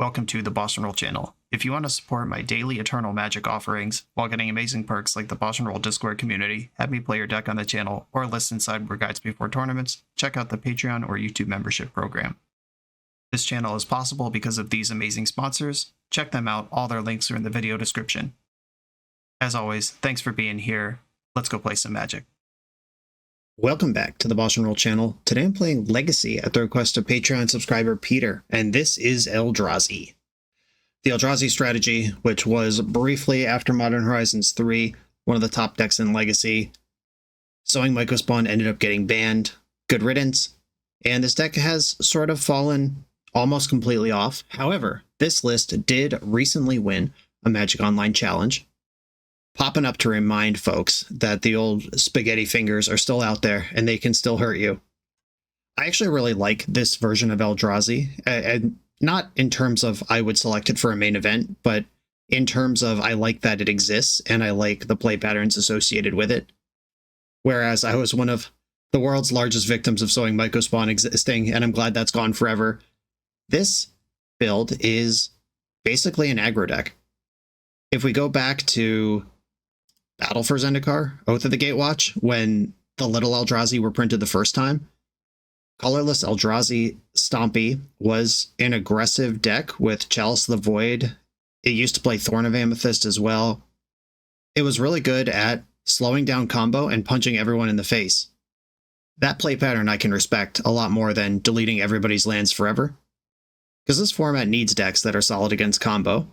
welcome to the BoshNRoll channel. If you want to support my daily Eternal Magic offerings while getting amazing perks like the BoshNRoll Discord community, have me play your deck on the channel, or listen sideboard guides before tournaments, check out the Patreon or YouTube membership program. This channel is possible because of these amazing sponsors. Check them out, all their links are in the video description. As always, thanks for being here. Let's go play some Magic. Welcome back to the BoshNRoll channel. Today I'm playing Legacy at the request of Patreon subscriber Peter, and this is Eldrazi. The Eldrazi strategy, which was briefly after Modern Horizons 3, one of the top decks in Legacy. Sowing Mycospawn ended up getting banned. Good riddance. And this deck has sort of fallen almost completely off. However, this list did recently win a Magic Online challenge, popping up to remind folks that the old spaghetti fingers are still out there and they can still hurt you. I actually really like this version of Eldrazi, and not in terms of I would select it for a main event, but in terms of I like that it exists and I like the play patterns associated with it. Whereas I was one of the world's largest victims of Sowing Mycospawn existing, and I'm glad that's gone forever. This build is basically an aggro deck. If we go back to Battle for Zendikar, Oath of the Gatewatch, when the little Eldrazi were printed the first time, colorless Eldrazi Stompy was an aggressive deck with Chalice of the Void. It used to play Thorn of Amethyst as well. It was really good at slowing down combo and punching everyone in the face. That play pattern I can respect a lot more than deleting everybody's lands forever, because this format needs decks that are solid against combo.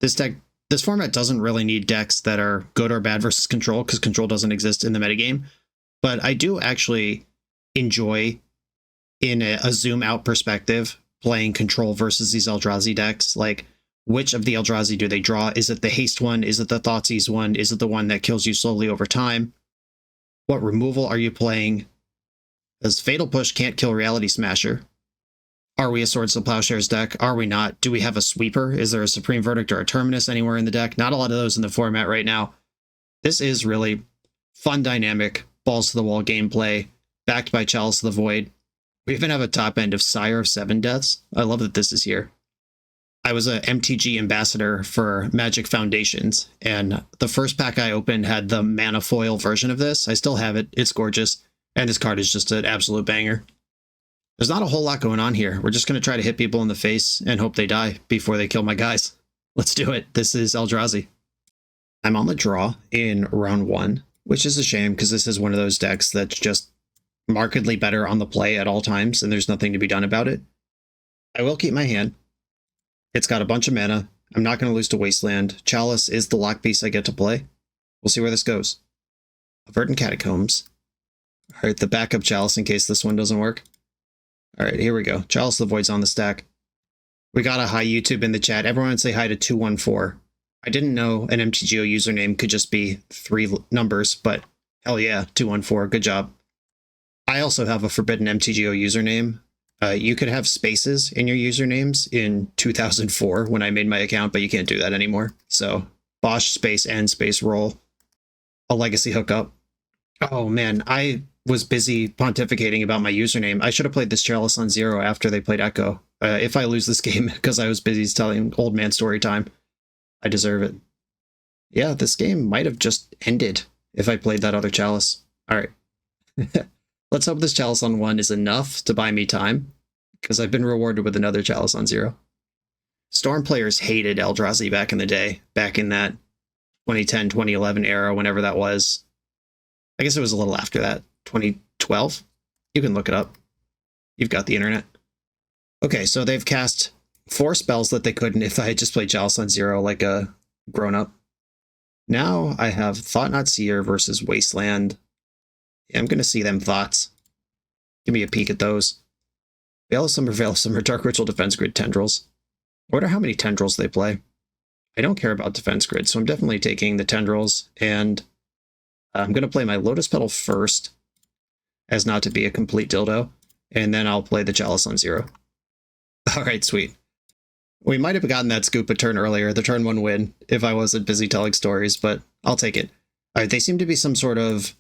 This format doesn't really need decks that are good or bad versus control, because control doesn't exist in the metagame. But I do actually enjoy, in a zoom out perspective, playing control versus these Eldrazi decks. Like, which of the Eldrazi do they draw? Is it the haste one? Is it the Thoughtseize one? Is it the one that kills you slowly over time? What removal are you playing? Does Fatal Push can't kill Reality Smasher? Are we a Swords to Plowshares deck? Are we not? Do we have a sweeper? Is there a Supreme Verdict or a Terminus anywhere in the deck? Not a lot of those in the format right now. This is really fun, dynamic, balls-to-the-wall gameplay, backed by Chalice of the Void. We even have a top end of Sire of Seven Deaths. I love that this is here. I was a MTG ambassador for Magic Foundations, and the first pack I opened had the mana foil version of this. I still have it. It's gorgeous, and this card is just an absolute banger. There's not a whole lot going on here. We're just going to try to hit people in the face and hope they die before they kill my guys. Let's do it. This is Eldrazi. I'm on the draw in round 1, which is a shame because this is one of those decks that's just markedly better on the play at all times, and there's nothing to be done about it. I will keep my hand. It's got a bunch of mana. I'm not going to lose to Wasteland. Chalice is the lock piece I get to play. We'll see where this goes. Verdant Catacombs. All right, the backup Chalice in case this one doesn't work. All right, here we go. Chalice of the Void's on the stack. We got a hi YouTube in the chat. Everyone say hi to 214. I didn't know an MTGO username could just be 3 numbers, but hell yeah, 214. Good job. I also have a forbidden MTGO username. You could have spaces in your usernames in 2004 when I made my account, but you can't do that anymore. So Bosh space N space roll. A legacy hookup. Oh man, I was busy pontificating about my username. I should have played this Chalice on 0 after they played Echo. If I lose this game because I was busy telling old man story time, I deserve it. Yeah, this game might have just ended if I played that other Chalice. All right. Let's hope this Chalice on 1 is enough to buy me time, because I've been rewarded with another Chalice on 0. Storm players hated Eldrazi back in the day, back in that 2010, 2011 era, whenever that was. I guess it was a little after that. 2012? You can look it up. You've got the internet. Okay, so they've cast 4 spells that they couldn't if I had just played Chalice on 0 like a grown-up. Now I have Thought Not Seer versus Wasteland. Yeah, I'm going to see them thoughts. Give me a peek at those. Veil of Summer, Dark Ritual, Defense Grid, Tendrils. I wonder how many Tendrils they play. I don't care about Defense Grid, so I'm definitely taking the Tendrils, and I'm going to play my Lotus Petal first, as not to be a complete dildo, and then I'll play the Chalice on 0. Alright, sweet. We might have gotten that scoop a turn earlier, the turn 1 win, if I wasn't busy telling stories, but I'll take it. Alright, they seem to be some sort of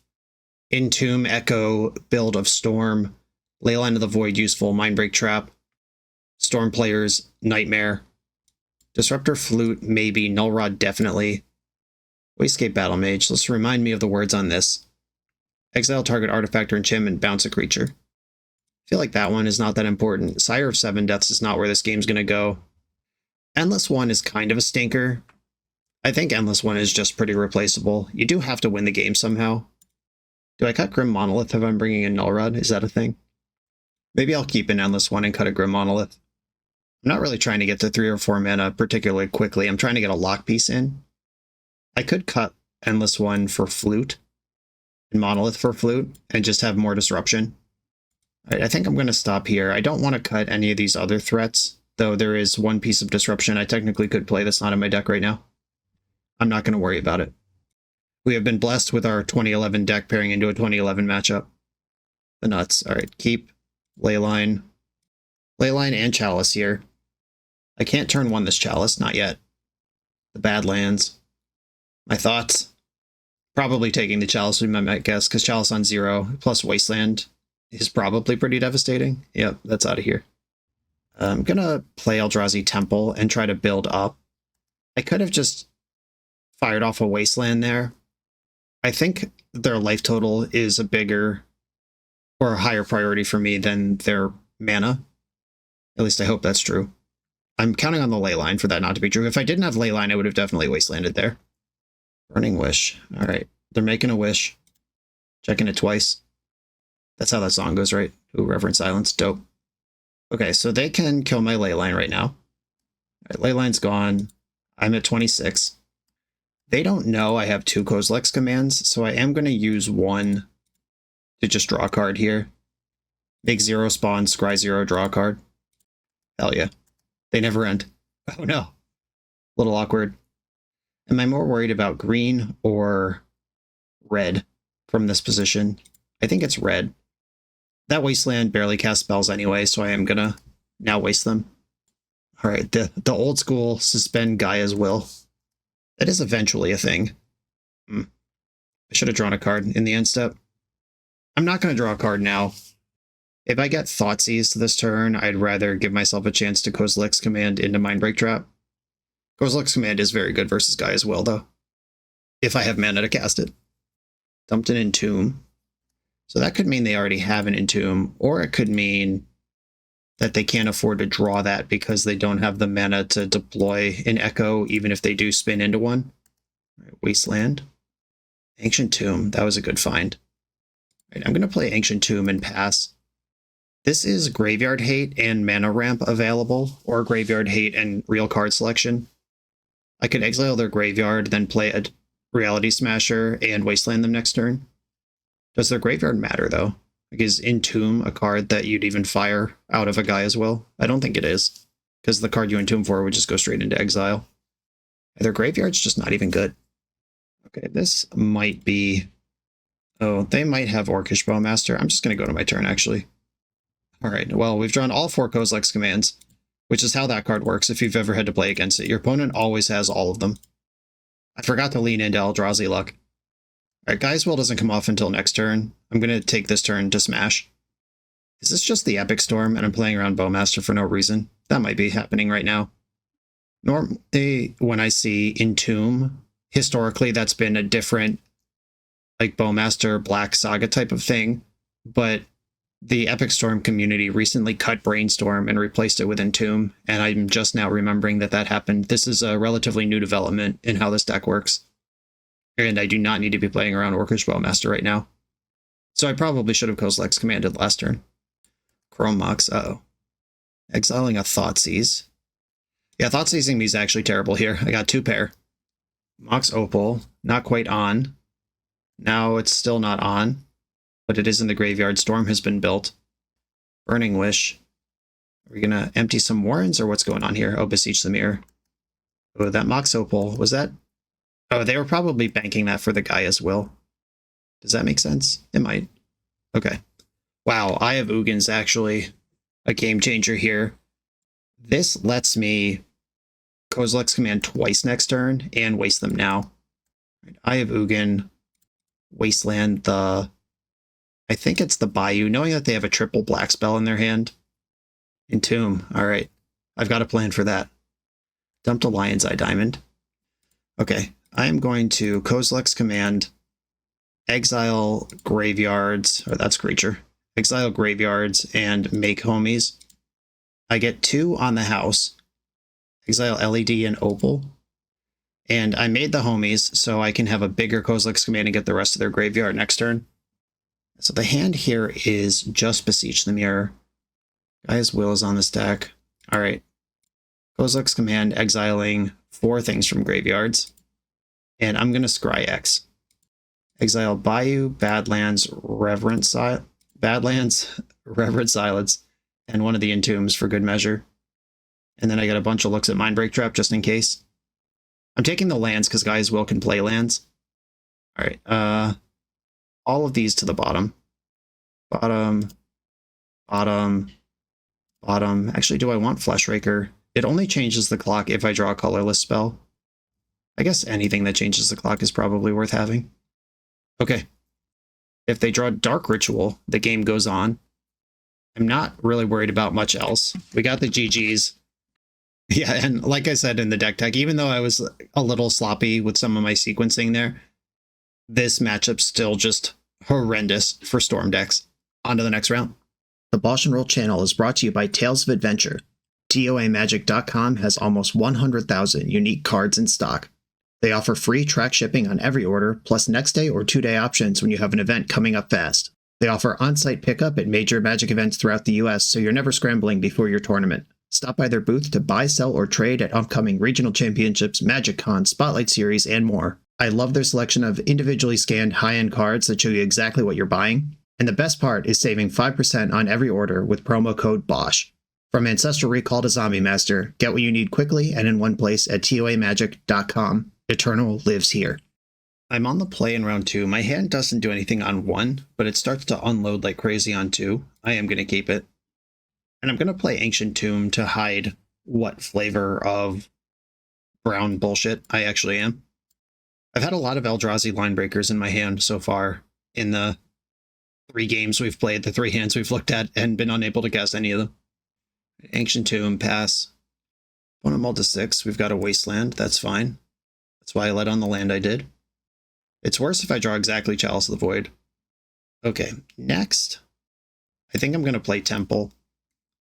Entomb Echo build of Storm, Leyline of the Void useful, Mindbreak Trap, Storm players, Nightmare, Disruptor Flute, maybe. Null Rod, definitely. Wastecape Battle Mage. Let's remind me of the words on this. Exile target artifact or enchantment, bounce a creature. I feel like that one is not that important. Sire of Seven Deaths is not where this game's going to go. Endless One is kind of a stinker. I think Endless One is just pretty replaceable. You do have to win the game somehow. Do I cut Grim Monolith if I'm bringing in Null Rod? Is that a thing? Maybe I'll keep an Endless One and cut a Grim Monolith. I'm not really trying to get to 3 or 4 mana particularly quickly. I'm trying to get a lock piece in. I could cut Endless One for Flute and Monolith for Flute and just have more disruption. All right, I think I'm going to stop here. I don't want to cut any of these other threats, though there is one piece of disruption I technically could play that's not in my deck right now. I'm not going to worry about it. We have been blessed with our 2011 deck pairing into a 2011 matchup. The nuts. All right, keep Leyline. Leyline and Chalice here. I can't turn 1 this Chalice, not yet. The Badlands. My thoughts? Probably taking the Chalice would be my guess, because Chalice on 0 plus Wasteland is probably pretty devastating. Yep, that's out of here. I'm going to play Eldrazi Temple and try to build up. I could have just fired off a Wasteland there. I think their life total is a bigger or a higher priority for me than their mana. At least I hope that's true. I'm counting on the Leyline for that not to be true. If I didn't have Leyline, I would have definitely Wastelanded there. Burning Wish. All right. They're making a wish. Checking it twice. That's how that song goes, right? Ooh, Reverend Silence. Dope. Okay, so they can kill my Leyline right now. All right, Leyline's gone. I'm at 26. They don't know I have 2 Kozilek's commands, so I am going to use 1 to just draw a card here. Make 0 spawn, scry 0, draw a card. Hell yeah. They never end. Oh no. A little awkward. Am I more worried about green or red from this position? I think it's red. That Wasteland barely casts spells anyway, so I am going to now waste them. All right, the old school suspend Gaia's will. That is eventually a thing. I should have drawn a card in the end step. I'm not going to draw a card now. If I get Thoughtseize this turn, I'd rather give myself a chance to Kozilek's Command into Mindbreak Trap. Kozilek's Command is very good versus Gaia's Will, though. If I have mana to cast it. Dumped an Entomb. So that could mean they already have an Entomb, or it could mean that they can't afford to draw that because they don't have the mana to deploy an Echo, even if they do spin into one. Right, Wasteland. Ancient Tomb. That was a good find. Right, I'm going to play Ancient Tomb and pass. This is Graveyard Hate and Mana Ramp available, or Graveyard Hate and Real Card Selection. I could exile their graveyard, then play a Reality Smasher and Wasteland them next turn. Does their graveyard matter, though? Like, is Entomb a card that you'd even fire out of a Gaia's Will? I don't think it is, because the card you Entomb for would just go straight into exile. Their graveyard's just not even good. Okay, this might be... Oh, they might have Orcish Bowmaster. I'm just going to go to my turn, actually. Alright, well, we've drawn all 4 Kozilek's commands, which is how that card works if you've ever had to play against it. Your opponent always has all of them. I forgot to lean into Eldrazi luck. Alright, Gaia's Will doesn't come off until next turn. I'm going to take this turn to smash. Is this just the Epic Storm and I'm playing around Bowmaster for no reason? That might be happening right now. Normally, when I see Entomb, historically that's been a different, like, Bowmaster Black Saga type of thing, but the Epic Storm community recently cut Brainstorm and replaced it with Entomb, and I'm just now remembering that that happened. This is a relatively new development in how this deck works. And I do not need to be playing around Orcish Bowmaster right now. So I probably should have Kozilek's commanded last turn. Chrome Mox, uh-oh. Exiling a Thoughtseize. Yeah, Thoughtseizing me is actually terrible here. I got 2 pair. Mox Opal, not quite on. Now it's still not on, but it is in the graveyard. Storm has been built. Burning Wish. Are we going to empty some Warrens, or what's going on here? Oh, Beseech the Mirror. Oh, that Mox Opal, was that? Oh, they were probably banking that for the Gaia's Will. Does that make sense? It might. Okay. Wow, Eye of Ugin's actually a game changer here. This lets me Kozilek's Command twice next turn and waste them now. Eye of Ugin, Wasteland the... I think it's the Bayou, knowing that they have a triple black spell in their hand. Entomb, alright. I've got a plan for that. Dumped a Lion's Eye Diamond. Okay, I am going to Kozilek's Command, exile graveyards, or that's creature, exile graveyards, and make homies. I get 2 on the house, exile LED and Opal, and I made the homies so I can have a bigger Kozilek's Command and get the rest of their graveyard next turn. So the hand here is just Beseech the Mirror. Guy's Will is on this deck. Alright. Kozilek's Command, exiling 4 things from graveyards. And I'm going to scry X. Exile Bayou, Badlands, Reverent Silence, and one of the Entombs for good measure. And then I got a bunch of looks at Mindbreak Trap just in case. I'm taking the lands because Guy's Will can play lands. Alright, all of these to the bottom. Bottom. Actually, do I want Fleshraker? It only changes the clock if I draw a colorless spell. I guess anything that changes the clock is probably worth having. Okay. If they draw Dark Ritual, the game goes on. I'm not really worried about much else. We got the GGs. Yeah, and like I said in the deck tech, even though I was a little sloppy with some of my sequencing there, this matchup's still just horrendous for Storm decks. On to the next round. The BoshNRoll channel is brought to you by Tales of Adventure. TOAMagic.com has almost 100,000 unique cards in stock. They offer free track shipping on every order, plus next day or 2-day options when you have an event coming up fast. They offer on-site pickup at major Magic events throughout the US, so you're never scrambling before your tournament. Stop by their booth to buy, sell, or trade at upcoming regional championships, Magic Con, Spotlight Series, and more. I love their selection of individually scanned high-end cards that show you exactly what you're buying. And the best part is saving 5% on every order with promo code BOSH. From Ancestral Recall to Zombie Master, get what you need quickly and in one place at TOAMagic.com. Eternal lives here. I'm on the play in round 2. My hand doesn't do anything on 1, but it starts to unload like crazy on 2. I am going to keep it. And I'm going to play Ancient Tomb to hide what flavor of brown bullshit I actually am. I've had a lot of Eldrazi line breakers in my hand so far in the 3 games we've played, the 3 hands we've looked at, and been unable to cast any of them. Ancient Tomb, pass. Opponent mulled to 6. We've got a Wasteland. That's fine. That's why I let on the land I did. It's worse if I draw exactly Chalice of the Void. Okay, next. I think I'm going to play Temple.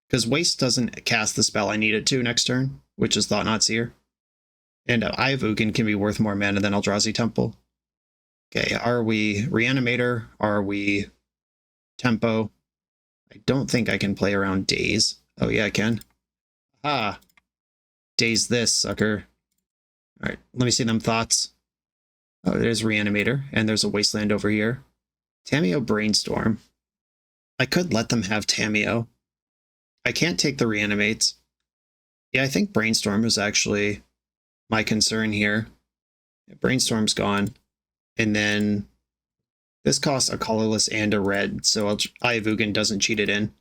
Because Waste doesn't cast the spell I need it to next turn, which is Thought-Knot Seer. And Eye of Ugin can be worth more mana than Eldrazi Temple. Okay, are we Reanimator? Are we Tempo? I don't think I can play around Daze. Oh yeah, I can. Ah, Daze this, sucker. Alright, let me see them thoughts. Oh, there's Reanimator, and there's a Wasteland over here. Tamiyo Brainstorm. I could let them have Tamiyo. I can't take the Reanimates. Yeah, I think Brainstorm is actually my concern here. Brainstorm's gone. And then this costs a colorless and a red, so Eye of Ugin doesn't cheat it in.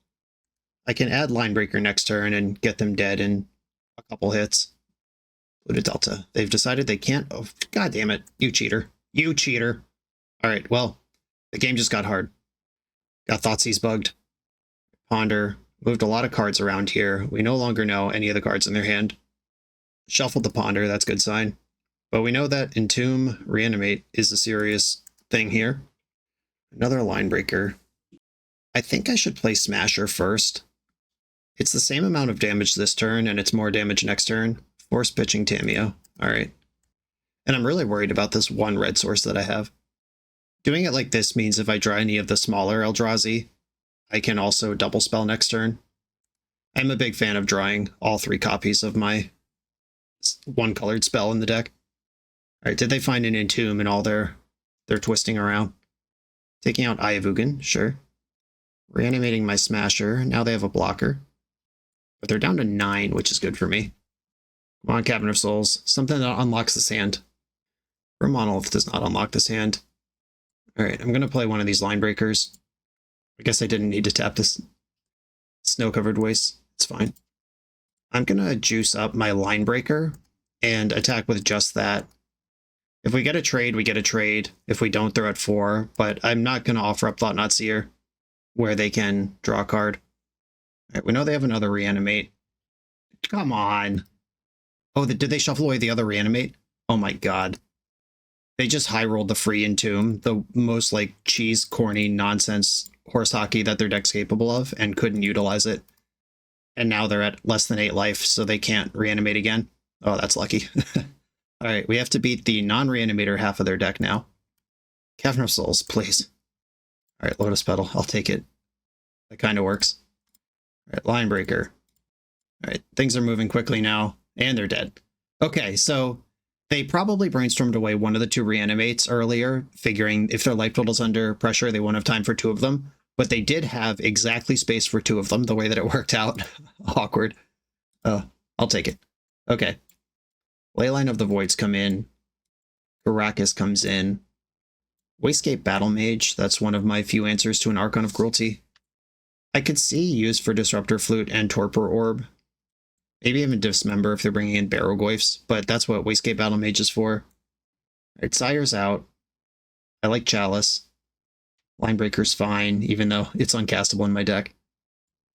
I can add Linebreaker next turn and get them dead in a couple hits. Polluted Delta. They've decided they can't. Oh, God damn it. You cheater. You cheater. Alright, well, the game just got hard. Got Thoughtseize bugged. Ponder. Moved a lot of cards around here. We no longer know any of the cards in their hand. Shuffled the Ponder. That's a good sign. But we know that Entomb, Reanimate is a serious thing here. Another Linebreaker. I think I should play Smasher first. It's the same amount of damage this turn, and it's more damage next turn. Force pitching Tamiyo. Alright. And I'm really worried about this one red source that I have. Doing it like this means if I draw any of the smaller Eldrazi, I can also double spell next turn. I'm a big fan of drawing all 3 copies of my 1-colored spell in the deck. Alright, did they find an Entomb in all their twisting around? Taking out Eye of Ugin, sure. Reanimating my Smasher. Now they have a blocker. But they're down to 9, which is good for me. Come on, Cabinet of Souls. Something that unlocks this hand. Or Monolith does not unlock this hand. Alright, I'm going to play one of these Linebreakers. I guess I didn't need to tap this Snow-Covered Waste. It's fine. I'm going to juice up my Linebreaker and attack with just that. If we get a trade, we get a trade. If we don't, they're at 4. But I'm not going to offer up Thought-Knot Seer, where they can draw a card. Alright, we know they have another Reanimate. Come on. Oh, did they shuffle away the other reanimate? Oh my god. They just high rolled the free Entomb, the most like cheese, corny, nonsense horse hockey that their deck's capable of, and couldn't utilize it. And now they're at less than 8 life, so they can't reanimate again. Oh, that's lucky. Alright, we have to beat the non-reanimator half of their deck now. Cavern of Souls, please. Alright, Lotus Petal, I'll take it. That kind of works. Alright, Line Breaker. Alright, things are moving quickly now, and they're dead. Okay, so they probably brainstormed away one of the 2 reanimates earlier, figuring if their life total's under pressure, they won't have time for 2 of them. But they did have exactly space for 2 of them, the way that it worked out. Awkward. Oh, I'll take it. Okay. Leyline of the Voids come in. Caracas comes in. Wastecape Battle Mage, that's one of my few answers to an Archon of Cruelty. I could see use for Disruptor Flute and Torpor Orb. Maybe even Dismember if they're bringing in Barrogoyfs, but that's what Wastecape Battle Mage is for. Alright, Sire's out. I like Chalice. Linebreaker's fine, even though it's uncastable in my deck.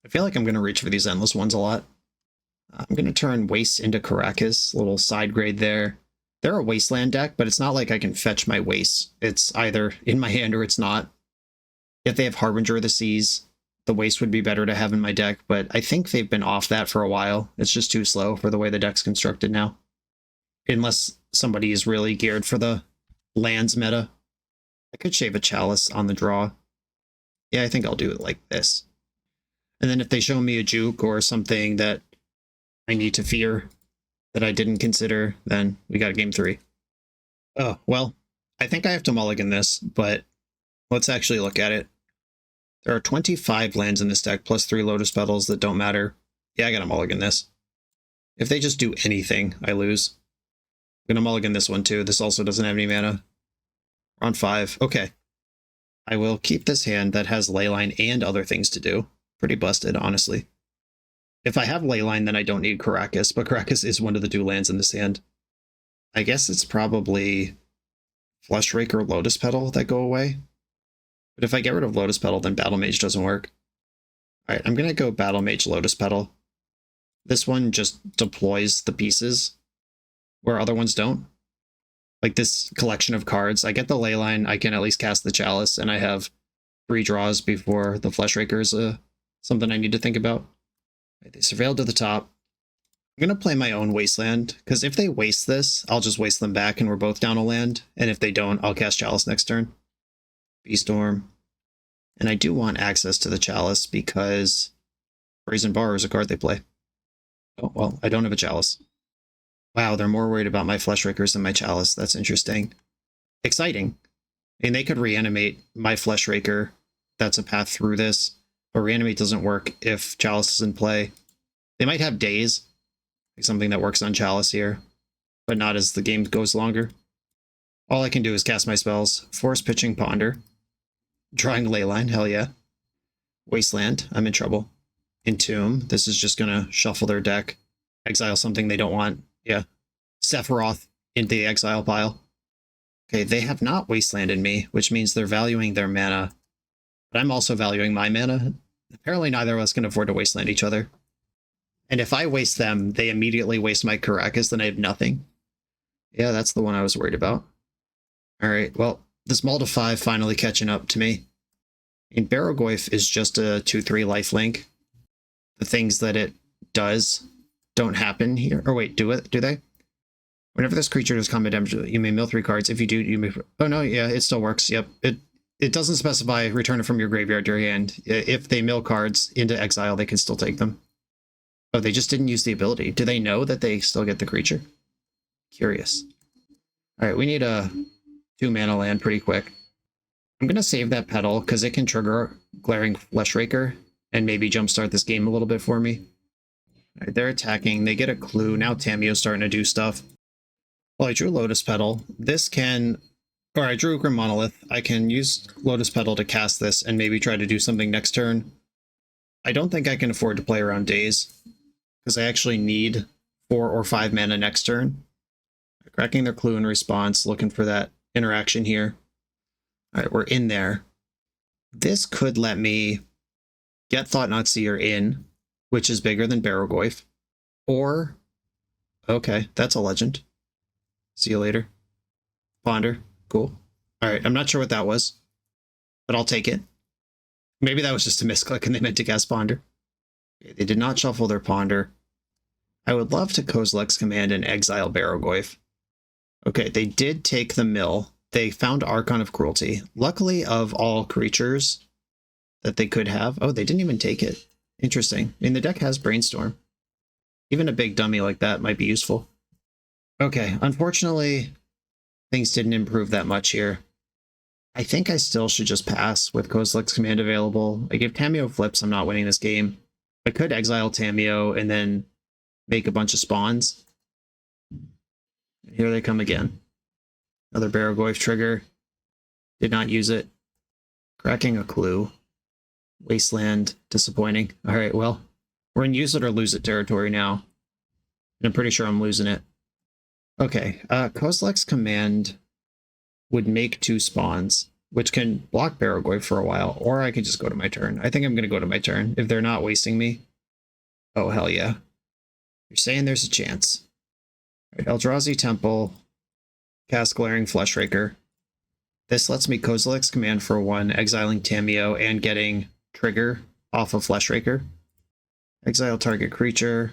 I feel like I'm going to reach for these endless ones a lot. I'm going to turn Waste into Caracas, little side grade there. They're a Wasteland deck, but it's not like I can fetch my Waste. It's either in my hand or it's not. If they have Harbinger of the Seas, the Waste would be better to have in my deck, but I think they've been off that for a while. It's just too slow for the way the deck's constructed now. Unless somebody is really geared for the lands meta. I could shave a Chalice on the draw. Yeah, I think I'll do it like this. And then if they show me a Juke or something that I need to fear that I didn't consider, then we got game 3. Oh, well, I think I have to mulligan this, but let's actually look at it. There are 25 lands in this deck, plus 3 Lotus Petals that don't matter. Yeah, I gotta mulligan this. If they just do anything, I lose. I'm gonna mulligan this one too. This also doesn't have any mana. We're on 5. Okay. I will keep this hand that has Leyline and other things to do. Pretty busted, honestly. If I have Leyline, then I don't need Caracas, but Caracas is one of the 2 lands in this hand. I guess it's probably Fleshrake or Lotus Petal that go away. But if I get rid of Lotus Petal, then Battle Mage doesn't work. Alright, I'm going to go Battle Mage Lotus Petal. This one just deploys the pieces where other ones don't. Like this collection of cards. I get the Leyline, I can at least cast the Chalice, and I have 3 draws before the Fleshraker is something I need to think about. Right, they surveilled to the top. I'm going to play my own Wasteland, because if they waste this, I'll just waste them back and we're both down a land. And if they don't, I'll cast Chalice next turn. Beastorm. And I do want access to the Chalice because Brazen Bar is a card they play. Oh, well, I don't have a Chalice. Wow, they're more worried about my Fleshrakers than my Chalice. That's interesting. Exciting. I mean, they could reanimate my Fleshraker. That's a path through this. But reanimate doesn't work if Chalice is in play. They might have Daze, like something that works on Chalice here, but not as the game goes longer. All I can do is cast my spells. Force Pitching Ponder. Drawing Leyline, hell yeah. Wasteland, I'm in trouble. Entomb, this is just going to shuffle their deck. Exile something they don't want. Yeah. Sephiroth into the exile pile. Okay, they have not Wastelanded me, which means they're valuing their mana. But I'm also valuing my mana. Apparently neither of us can afford to Wasteland each other. And if I waste them, they immediately waste my Caracas, then I have nothing. Yeah, that's the one I was worried about. Alright, well, this Mull to 5 finally catching up to me. I mean, Barrogoyf is just a 2/3 lifelink. The things that it does don't happen here. Or wait, do they? Whenever this creature does combat damage, you may mill 3 cards. If you do, you may... Oh no, yeah, it still works. Yep. It doesn't specify return it from your graveyard to your hand. If they mill cards into exile, they can still take them. Oh, they just didn't use the ability. Do they know that they still get the creature? Curious. Alright, we need a 2-mana land pretty quick. I'm going to save that Petal, because it can trigger Glaring Fleshraker, and maybe jumpstart this game a little bit for me. Alright, they're attacking. They get a clue. Now Tamio's starting to do stuff. Well, I drew Lotus Petal. This can... Or I drew Grim Monolith. I can use Lotus Petal to cast this and maybe try to do something next turn. I don't think I can afford to play around Daze, because I actually need 4 or 5 mana next turn. Cracking their clue in response, looking for that interaction here. Alright, we're in there. This could let me get Thought-Knot Seer in, which is bigger than Barrogoyf. Or Okay, that's a legend. See you later. Ponder. Cool. All right, I'm not sure what that was, but I'll take it. Maybe that was just a misclick and they meant to cast Ponder. Okay, they did not shuffle their Ponder. I would love to Kozilek's Command and exile Barrogoyf. Okay, they did take the mill. They found Archon of Cruelty. Luckily, of all creatures that they could have... Oh, they didn't even take it. Interesting. I mean, the deck has Brainstorm. Even a big dummy like that might be useful. Okay, unfortunately, things didn't improve that much here. I think I still should just pass with Kozilek's Command available. Like, if Tamiyo flips, I'm not winning this game. I could exile Tamiyo and then make a bunch of spawns. Here they come again. Another Barrogoyf trigger. Did not use it. Cracking a clue. Wasteland. Disappointing. Alright, well, we're in use it or lose it territory now. And I'm pretty sure I'm losing it. Okay, Kozilek's Command would make 2 spawns, which can block Barrogoyf for a while, or I could just go to my turn. I think I'm going to go to my turn, if they're not wasting me. Oh, hell yeah. You're saying there's a chance. All right, Eldrazi Temple, cast Glaring Fleshraker. This lets me Kozilek's Command for 1, exiling Tamiyo and getting Trigger off of Fleshraker. Exile target creature.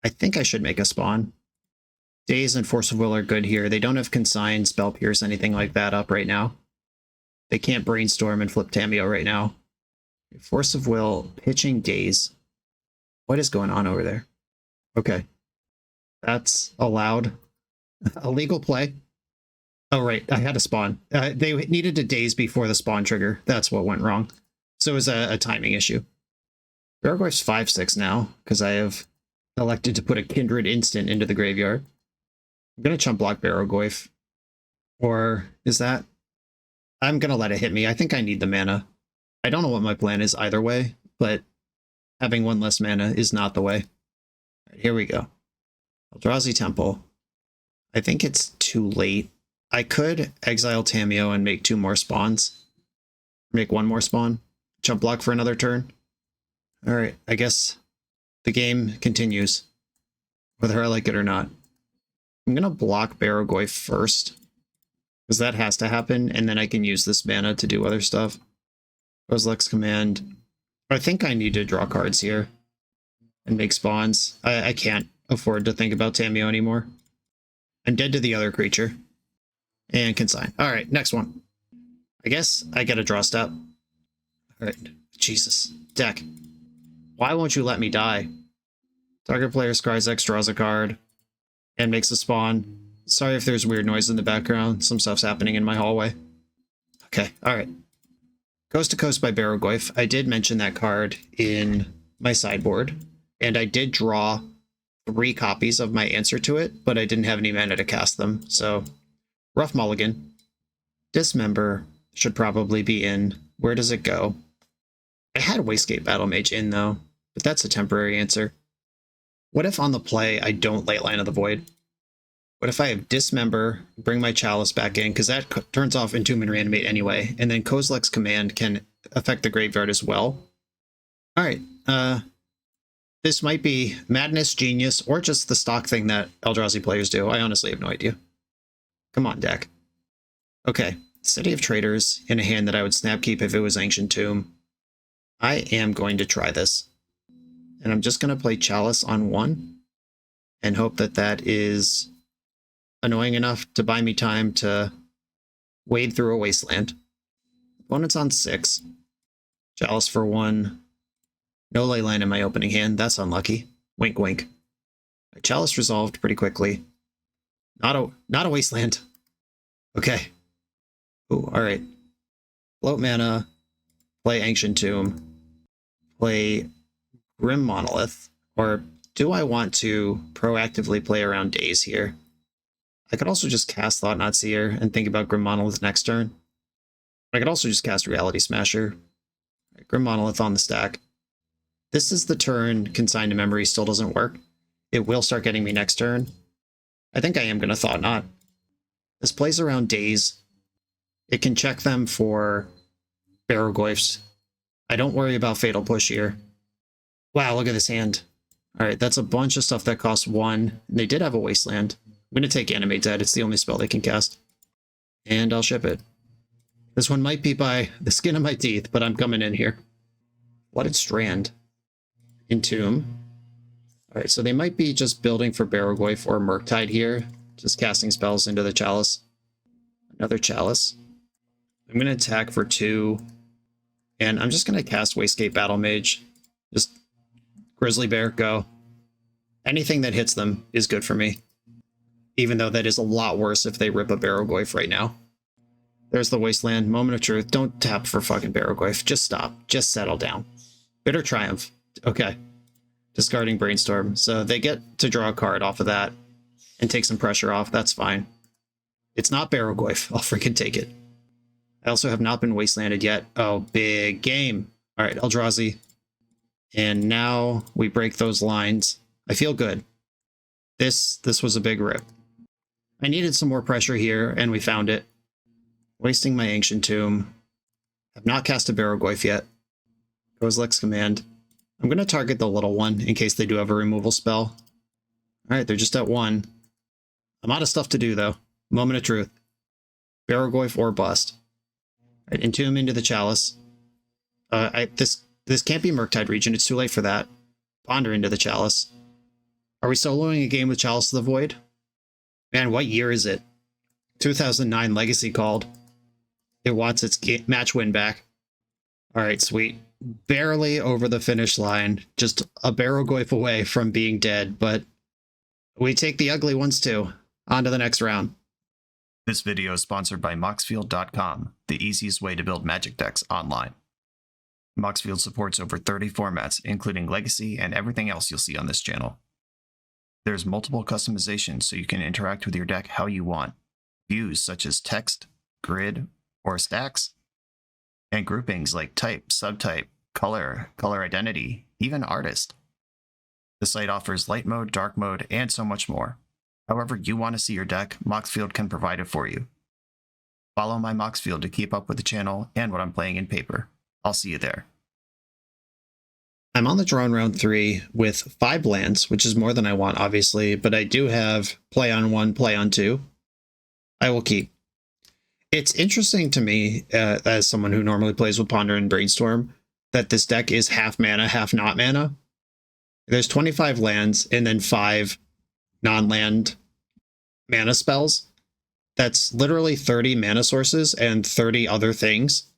I think I should make a spawn. Daze and Force of Will are good here. They don't have Consign, Spell Pierce, anything like that up right now. They can't Brainstorm and flip Tamiyo right now. Force of Will, pitching Daze. What is going on over there? Okay. That's allowed. Illegal play. Oh, right. I had a spawn. They needed to Daze before the spawn trigger. That's what went wrong. So it was a timing issue. Barrogoyf's 5/6 now, because I have elected to put a Kindred instant into the graveyard. I'm going to chump block Barrogoyf. Or is that... I'm going to let it hit me. I think I need the mana. I don't know what my plan is either way, but having 1 less mana is not the way. All right, here we go. Eldrazi Temple. I think it's too late. I could exile Tamiyo and make 2 more spawns. Make 1 more spawn. Chump block for another turn. All right, I guess the game continues, whether I like it or not. I'm going to block Barrogoyf first, because that has to happen, and then I can use this mana to do other stuff. Kozilek's Command. I think I need to draw cards here and make spawns. I can't afford to think about Tamiyo anymore. I'm dead to the other creature. And Consign. Alright, next one. I guess I get a draw step. Alright, Jesus. Deck. Why won't you let me die? Target player scries X, draws a card, and makes a spawn. Sorry if there's weird noise in the background. Some stuff's happening in my hallway. Okay, alright. Coast to Coast by Barrogoyf. I did mention that card in my sideboard, and I did draw 3 copies of my answer to it, but I didn't have any mana to cast them, so rough mulligan. Dismember should probably be in. Where does it go? I had Wastegate Battlemage in, though, but that's a temporary answer. What if on the play I don't Leyline of the Void? What if I have Dismember, bring my Chalice back in, because that turns off Entomb and Reanimate anyway, and then Kozilek's Command can affect the graveyard as well? Alright, this might be Madness, Genius, or just the stock thing that Eldrazi players do. I honestly have no idea. Come on, deck. Okay, City of Traders in a hand that I would Snapkeep if it was Ancient Tomb. I am going to try this. And I'm just going to play Chalice on 1 and hope that that is annoying enough to buy me time to wade through a wasteland. Opponent's on 6. Chalice for 1. No Leyline in my opening hand. That's unlucky. Wink, wink. My Chalice resolved pretty quickly. Not a wasteland. Okay. Ooh, alright. Float mana. Play Ancient Tomb. Play Grim Monolith. Or do I want to proactively play around Daze here? I could also just cast Thought-Knot Seer and think about Grim Monolith next turn. I could also just cast Reality Smasher. Right, Grim Monolith on the stack. This is the turn Consign to Memory still doesn't work. It will start getting me next turn. I think I am going to Thought-Knot. This plays around Daze. It can check them for Barrogoyfs. I don't worry about Fatal Push here. Wow, look at this hand. All right, that's a bunch of stuff that costs 1. They did have a Wasteland. I'm going to take Animate Dead. It's the only spell they can cast. And I'll ship it. This one might be by the skin of my teeth, but I'm coming in here. Flooded Strand. Entomb. All right, so they might be just building for Barrogoyf or Murktide here. Just casting spells into the Chalice. Another Chalice. I'm going to attack for 2. And I'm just going to cast Wastegate Battle Mage. Just Grizzly Bear, go. Anything that hits them is good for me. Even though that is a lot worse if they rip a Barrogoyf right now. There's the Wasteland. Moment of Truth. Don't tap for fucking Barrogoyf. Just stop. Just settle down. Bitter Triumph. Okay. Discarding Brainstorm. So they get to draw a card off of that and take some pressure off. That's fine. It's not Barrogoyf. I'll freaking take it. I also have not been Wastelanded yet. Oh, big game. All right, Eldrazi. And now we break those lines. I feel good. This was a big rip. I needed some more pressure here, and we found it. Wasting my Ancient Tomb. Have not cast a Barrogoyf yet. Kozilek's Command. I'm going to target the little one in case they do have a removal spell. All right, they're just at 1. I'm out of stuff to do, though. Moment of Truth. Barrogoyf or bust. All right, Entomb into the Chalice. This can't be Murktide region. It's too late for that. Ponder into the Chalice. Are we soloing a game with Chalice of the Void? Man, what year is it? 2009 Legacy called. It wants its match win back. All right, sweet. Barely over the finish line. Just a Barrogoyf away from being dead, but we take the ugly ones too. On to the next round. This video is sponsored by Moxfield.com, the easiest way to build Magic decks online. Moxfield supports over 30 formats, including Legacy and everything else you'll see on this channel. There's multiple customizations so you can interact with your deck how you want. Views such as text, grid, or stacks, and groupings like type, subtype, color, color identity, even artist. The site offers light mode, dark mode, and so much more. However you want to see your deck, Moxfield can provide it for you. Follow my Moxfield to keep up with the channel and what I'm playing in paper. I'll see you there. I'm on the draw in round 3 with 5 lands, which is more than I want, obviously, but I do have play on 1, play on 2. I will keep. It's interesting to me, as someone who normally plays with Ponder and Brainstorm, that this deck is half mana, half not mana. There's 25 lands and then 5 non-land mana spells. That's literally 30 mana sources and 30 other things.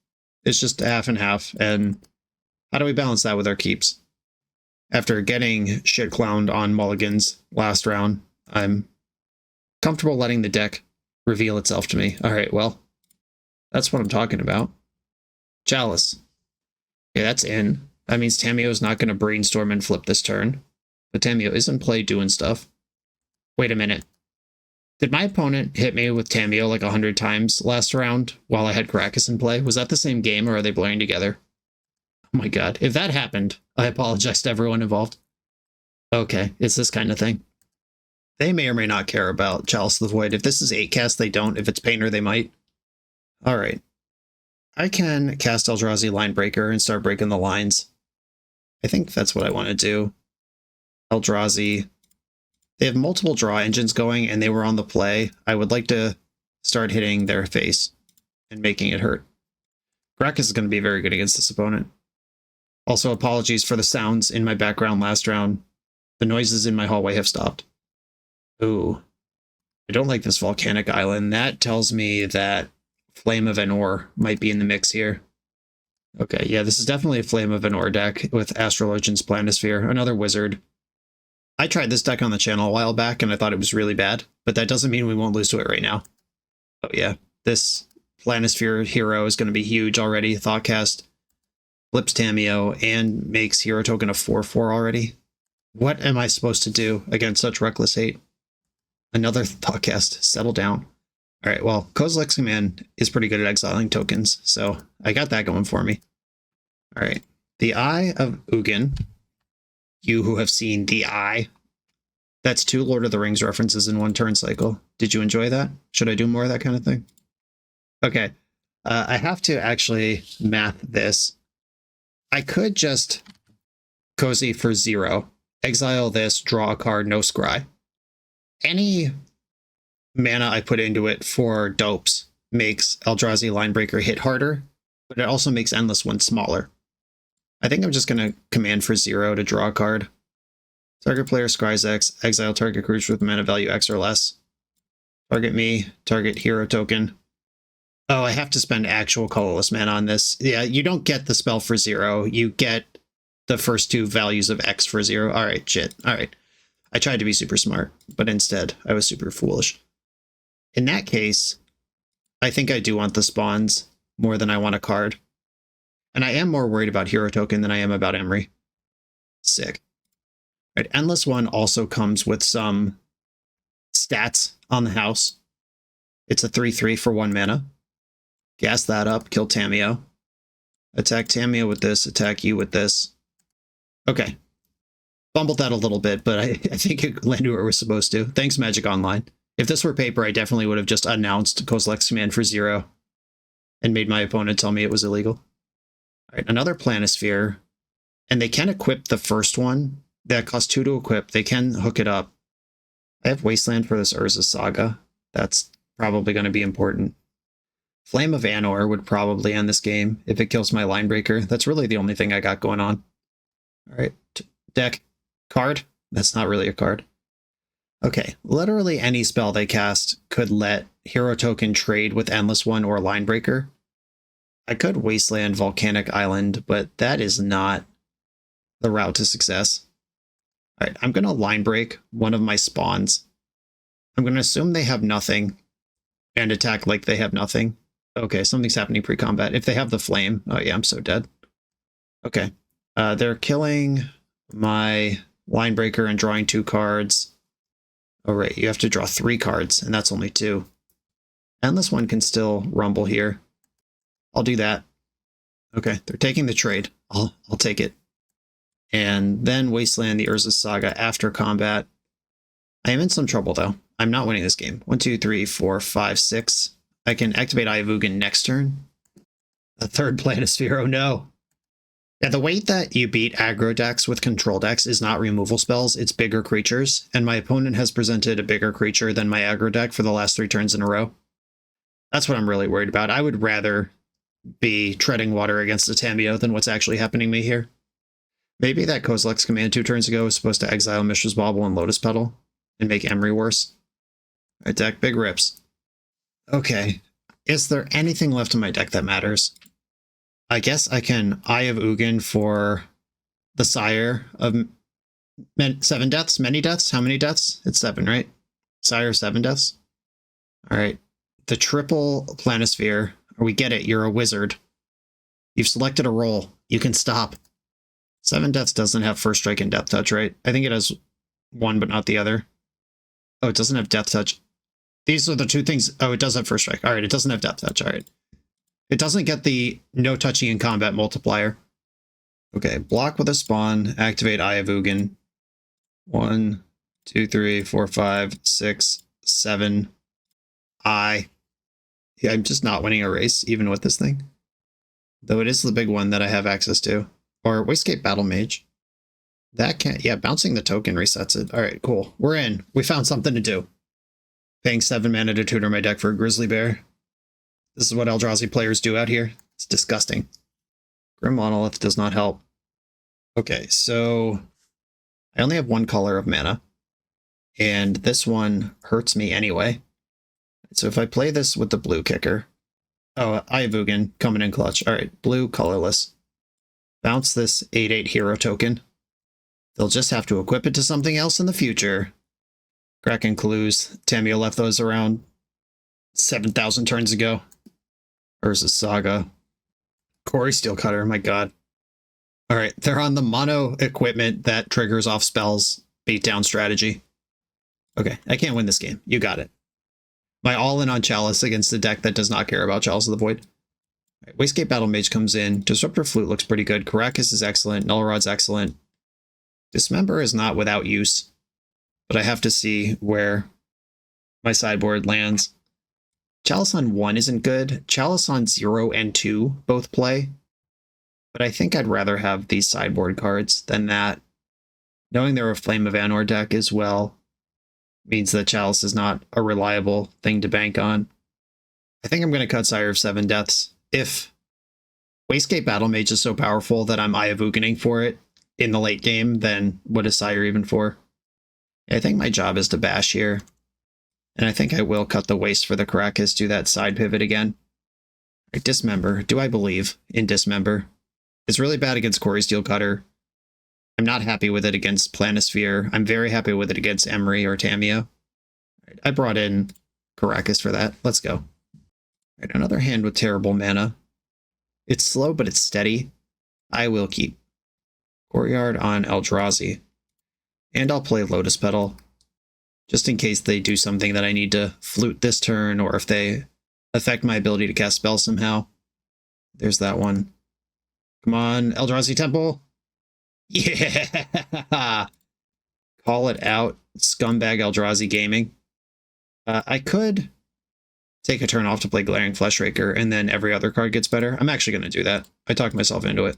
It's just half and half, and how do we balance that with our keeps? After getting shit clowned on mulligans last round, I'm comfortable letting the deck reveal itself to me. All right, well, that's what I'm talking about. Chalice. Yeah, that's in. That means Tamiyo's not going to Brainstorm and flip this turn. But Tamiyo is in play doing stuff. Wait a minute. Did my opponent hit me with Tamiyo like 100 times last round while I had Karakas in play? Was that the same game, or are they blurring together? Oh my god. If that happened, I apologize to everyone involved. Okay, it's this kind of thing. They may or may not care about Chalice of the Void. If this is 8 cast, they don't. If it's Painter, they might. Alright. I can cast Eldrazi Linebreaker and start breaking the lines. I think that's what I want to do. Eldrazi. They have multiple draw engines going, and they were on the play. I would like to start hitting their face and making it hurt. Karakas is going to be very good against this opponent. Also, apologies for the sounds in my background last round. The noises in my hallway have stopped. Ooh. I don't like this volcanic island. That tells me that Flame of Anor might be in the mix here. Okay, yeah, this is definitely a Flame of Anor deck with Astrologian's Planisphere, another wizard. I tried this deck on the channel a while back, and I thought it was really bad, but that doesn't mean we won't lose to it right now. Oh yeah, this Planisphere hero is going to be huge already. Thoughtcast flips Tamiyo and makes hero token a 4/4 already. What am I supposed to do against such reckless hate? Another Thoughtcast. Settle down. All right, well, Kozilek's Command is pretty good at exiling tokens, so I got that going for me. All right, the Eye of Ugin. You who have seen The Eye. That's 2 Lord of the Rings references in one turn cycle. Did you enjoy that? Should I do more of that kind of thing? Okay, I have to actually math this. I could just Cozy for 0 exile this, draw a card, no scry. Any mana I put into it for dopes makes Eldrazi Linebreaker hit harder, but it also makes Endless One smaller. I think I'm just going to command for 0 to draw a card. Target player scries X, exile target creature with mana value X or less. Target me, target hero token. Oh, I have to spend actual colorless mana on this. Yeah, you don't get the spell for 0. You get the first 2 values of X for 0. All right, shit. All right. I tried to be super smart, but instead I was super foolish. In that case, I think I do want the spawns more than I want a card. And I am more worried about hero token than I am about Emery. Sick. All right, Endless One also comes with some stats on the house. It's a 3/3 for 1 mana. Gas that up, kill Tamiyo. Attack Tamiyo with this, attack you with this. Okay. Fumbled that a little bit, but I think it landed where it was supposed to. Thanks, Magic Online. If this were paper, I definitely would have just announced Kozilek's command for 0 and made my opponent tell me it was illegal. All right, another Planisphere. And they can equip the first one. That costs 2 to equip. They can hook it up. I have Wasteland for this Urza Saga. That's probably going to be important. Flame of Anor would probably end this game if it kills my Linebreaker. That's really the only thing I got going on. All right, deck. Card? That's not really a card. Okay, literally any spell they cast could let hero token trade with Endless One or Linebreaker. I could Wasteland Volcanic Island, but that is not the route to success. All right, I'm going to line break one of my spawns. I'm going to assume they have nothing and attack like they have nothing. Okay, something's happening pre-combat. If they have the flame, oh yeah, I'm so dead. Okay, they're killing my Linebreaker and drawing 2 cards. Oh right, you have to draw 3 cards, and that's only 2. Endless One can still rumble here. I'll do that. Okay, they're taking the trade. I'll take it. And then Wasteland the Urza Saga after combat. I am in some trouble though. I'm not winning this game. 1, 2, 3, 4, 5, 6. I can activate Eye of Ugin next turn. A third Planisphere, oh no. Yeah, the way that you beat aggro decks with control decks is not removal spells, it's bigger creatures, and my opponent has presented a bigger creature than my aggro deck for the last 3 turns in a row. That's what I'm really worried about. I would rather be treading water against a Tamiyo than what's actually happening to me here. Maybe that Kozilek's command 2 turns ago was supposed to exile Mishra's Bauble and Lotus Petal and make Emery worse. All right, deck, big rips. Okay, is there anything left in my deck that matters? I guess I can Eye of Ugin for the Sire of 7 deaths? Many deaths? How many deaths? It's 7, right? Sire 7 deaths? All right. The triple Planisphere. We get it. You're a wizard. You've selected a role. You can stop. 7 deaths doesn't have first strike and death touch, right? I think it has one, but not the other. Oh, it doesn't have death touch. These are the 2 things. Oh, it does have first strike. All right. It doesn't have death touch. All right. It doesn't get the no touching in combat multiplier. Okay, block with a spawn, activate Eye of Ugin. 1, 2, 3, 4, 5, 6, 7. Yeah, I'm just not winning a race, even with this thing. Though it is the big one that I have access to. Or Wastecape Battle Mage. That can't, yeah, bouncing the token resets it. All right, cool. We're in. We found something to do. Paying 7 mana to tutor my deck for a Grizzly Bear. This is what Eldrazi players do out here. It's disgusting. Grim Monolith does not help. Okay, so I only have 1 color of mana. And this one hurts me anyway. So if I play this with the blue kicker... Oh, Eye of Ugin coming in clutch. Alright, blue, colorless. Bounce this 8/8 hero token. They'll just have to equip it to something else in the future. Kraken Clues. Tamiyo left those around 7,000 turns ago. Urza Saga. Quarry Steelcutter, my god. Alright, they're on the mono equipment that triggers off spells beatdown strategy. Okay, I can't win this game. You got it. My all-in on Chalice against a deck that does not care about Chalice of the Void. Right, Wastecape Battle Mage comes in. Disruptor Flute looks pretty good. Karakas is excellent. Null Rod's excellent. Dismember is not without use, but I have to see where my sideboard lands. Chalice on 1 isn't good. Chalice on 0 and 2 both play, but I think I'd rather have these sideboard cards than that Knowing they're a Flame of Anor deck as well means that Chalice is not a reliable thing to bank on. I think I'm going to cut Sire of Seven Deaths. If Wastegate Battle Mage is so powerful that I'm Ayavuganing for it in the late game, then what is Sire even for? I think my job is to bash here. And I think I will cut the waste for the Karakas, do that side pivot again. Right, Dismember. Do I believe in Dismember? It's really bad against Quarry Steel Cutter. I'm not happy with it against Planisphere. I'm very happy with it against Emery or Tamio. Right, I brought in Karakas for that. Let's go. Right, another hand with terrible mana. It's slow, but it's steady. I will keep Courtyard on Eldrazi. And I'll play Lotus Petal, just in case they do something that I need to flute this turn, or if they affect my ability to cast spells somehow. There's that one. Come on, Eldrazi Temple. Yeah! Call it out, scumbag Eldrazi Gaming. I could take a turn off to play Glaring Fleshraker, and then every other card gets better. I'm actually going to do that. I talked myself into it.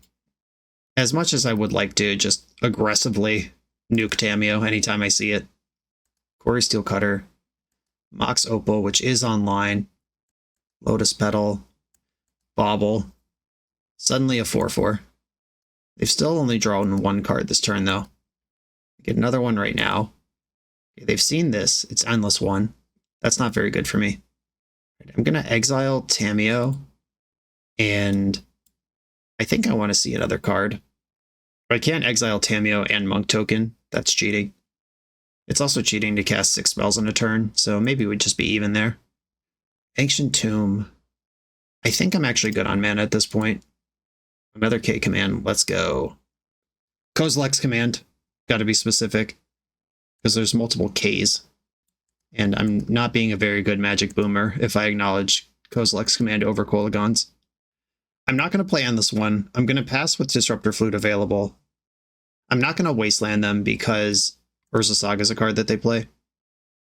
As much as I would like to just aggressively nuke Tamio anytime I see it. Quarry Steel Cutter. Mox Opal, which is online. Lotus Petal. Bauble. Suddenly a 4/4. They've still only drawn one card this turn, though. Get another one right now. Okay, they've seen this. It's Endless One. That's not very good for me. I'm going to exile Tamio, and I think I want to see another card. I can't exile Tamio and Monk Token. That's cheating. It's also cheating to cast 6 spells in a turn, so maybe we'd just be even there. Ancient Tomb. I think I'm actually good on mana at this point. Another K command. Let's go. Kozilek's command. Got to be specific, because there's multiple Ks. And I'm not being a very good Magic Boomer if I acknowledge Kozilek's command over Kolagon's. I'm not going to play on this one. I'm going to pass with Disruptor Flute available. I'm not going to wasteland them because Urza Saga is a card that they play.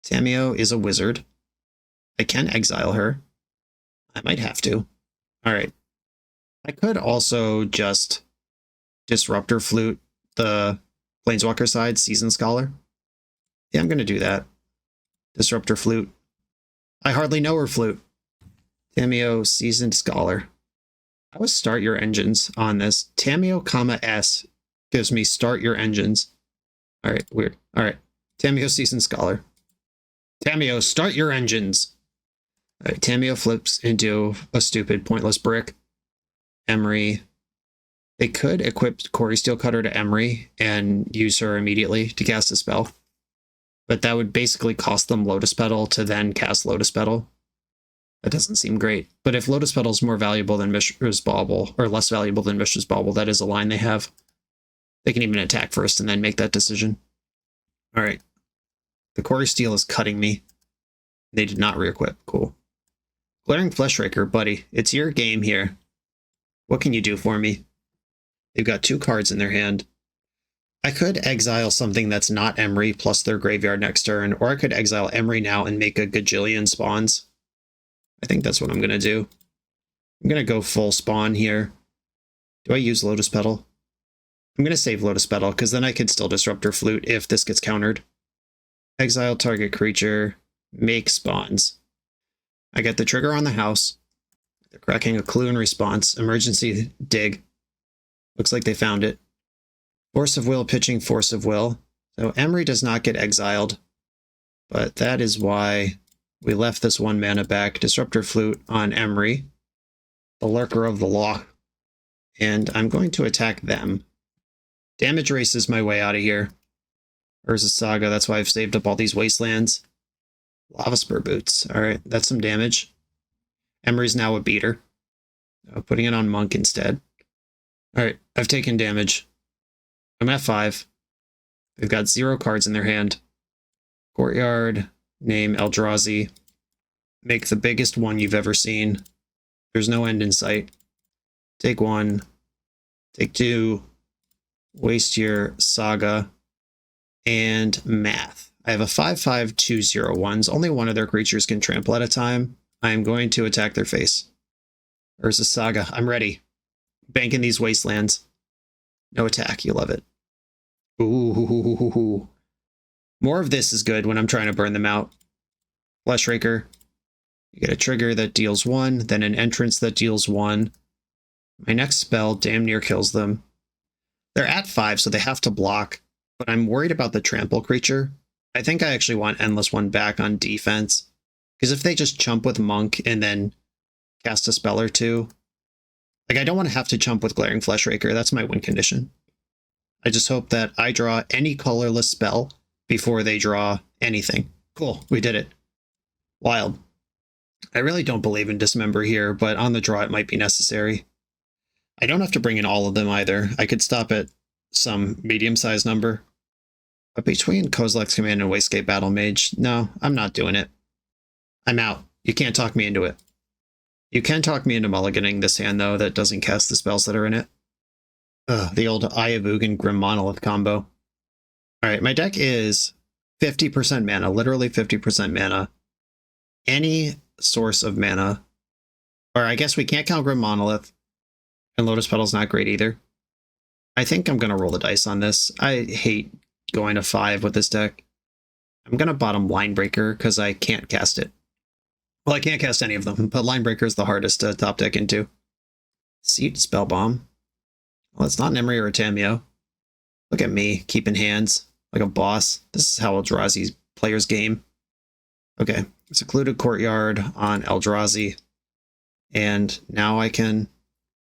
Tamio is a wizard. I can exile her. I might have to. Alright. I could also just Disruptor Flute the Planeswalker side, Seasoned Scholar. Yeah, I'm going to do that. Disruptor Flute. I hardly know her flute. Tamio, Seasoned Scholar. I would start your engines on this. Tamio, S gives me start your engines. Alright, weird. Alright. Tamio, Seasoned Scholar. Tamio, start your engines. Alright, Tamio flips into a stupid, pointless brick. Emery. They could equip Quarry Steel Cutter to Emery and use her immediately to cast a spell. But that would basically cost them Lotus Petal to then cast Lotus Petal. That doesn't seem great. But if Lotus Petal is more valuable than Mishra's Bauble, or less valuable than Mishra's Bauble, that is a line they have. They can even attack first and then make that decision. Alright. The Quarry Steel is cutting me. They did not re-equip. Cool. Glaring Fleshraker, buddy. It's your game here. What can you do for me? They've got 2 cards in their hand. I could exile something that's not Emery plus their graveyard next turn, or I could exile Emery now and make a gajillion spawns. I think that's what I'm going to do. I'm going to go full spawn here. Do I use Lotus Petal? I'm going to save Lotus Petal, because then I could still Disruptor Flute if this gets countered. Exile target creature, make spawns. I get the trigger on the house. They're cracking a clue in response. Emergency dig. Looks like they found it. Force of Will pitching Force of Will. So Emery does not get exiled, but that is why we left this 1 mana back. Disruptor Flute on Emery, the Lurker of the Law, and I'm going to attack them. Damage races my way out of here. Urza Saga, that's why I've saved up all these wastelands. Lava Spur Boots. Alright, that's some damage. Emery's now a beater. Putting it on Monk instead. Alright, I've taken damage. I'm at 5. They've got 0 cards in their hand. Courtyard, name Eldrazi. Make the biggest one you've ever seen. There's no end in sight. Take 1. Take 2. Waste your Saga. And Math. I have a 5/5/2/0/1s. Only one of their creatures can trample at a time. I am going to attack their face. Urza Saga. I'm ready. Banking these wastelands. No attack. You love it. Ooh. More of this is good when I'm trying to burn them out. Fleshraker. You get a trigger that deals 1, then an entrance that deals 1. My next spell damn near kills them. They're at 5, so they have to block, but I'm worried about the trample creature. I think I actually want Endless One back on defense, because if they just chump with Monk and then cast a spell or two, like I don't want to have to chump with Glaring Fleshraker. That's my win condition. I just hope that I draw any colorless spell before they draw anything. Cool, we did it. Wild. I really don't believe in Dismember here, but on the draw it might be necessary. I don't have to bring in all of them either. I could stop at some medium-sized number. But between Kozilek's Command and Wastegate Battle Mage, no, I'm not doing it. I'm out. You can't talk me into it. You can talk me into mulliganing this hand, though, that doesn't cast the spells that are in it. Ugh, the old Eye of Ugin Grim Monolith combo. Alright, my deck is 50% mana, literally 50% mana. Any source of mana, or I guess we can't count Grim Monolith, and Lotus Petal's not great either. I think I'm going to roll the dice on this. I hate going to 5 with this deck. I'm going to bottom Linebreaker because I can't cast it. Well, I can't cast any of them, but Linebreaker is the hardest to top deck into. Seat Spellbomb. Well, it's not an Emery or a Tameo. Look at me, keeping hands like a boss. This is how Eldrazi players game. Okay, Secluded Courtyard on Eldrazi. And now I can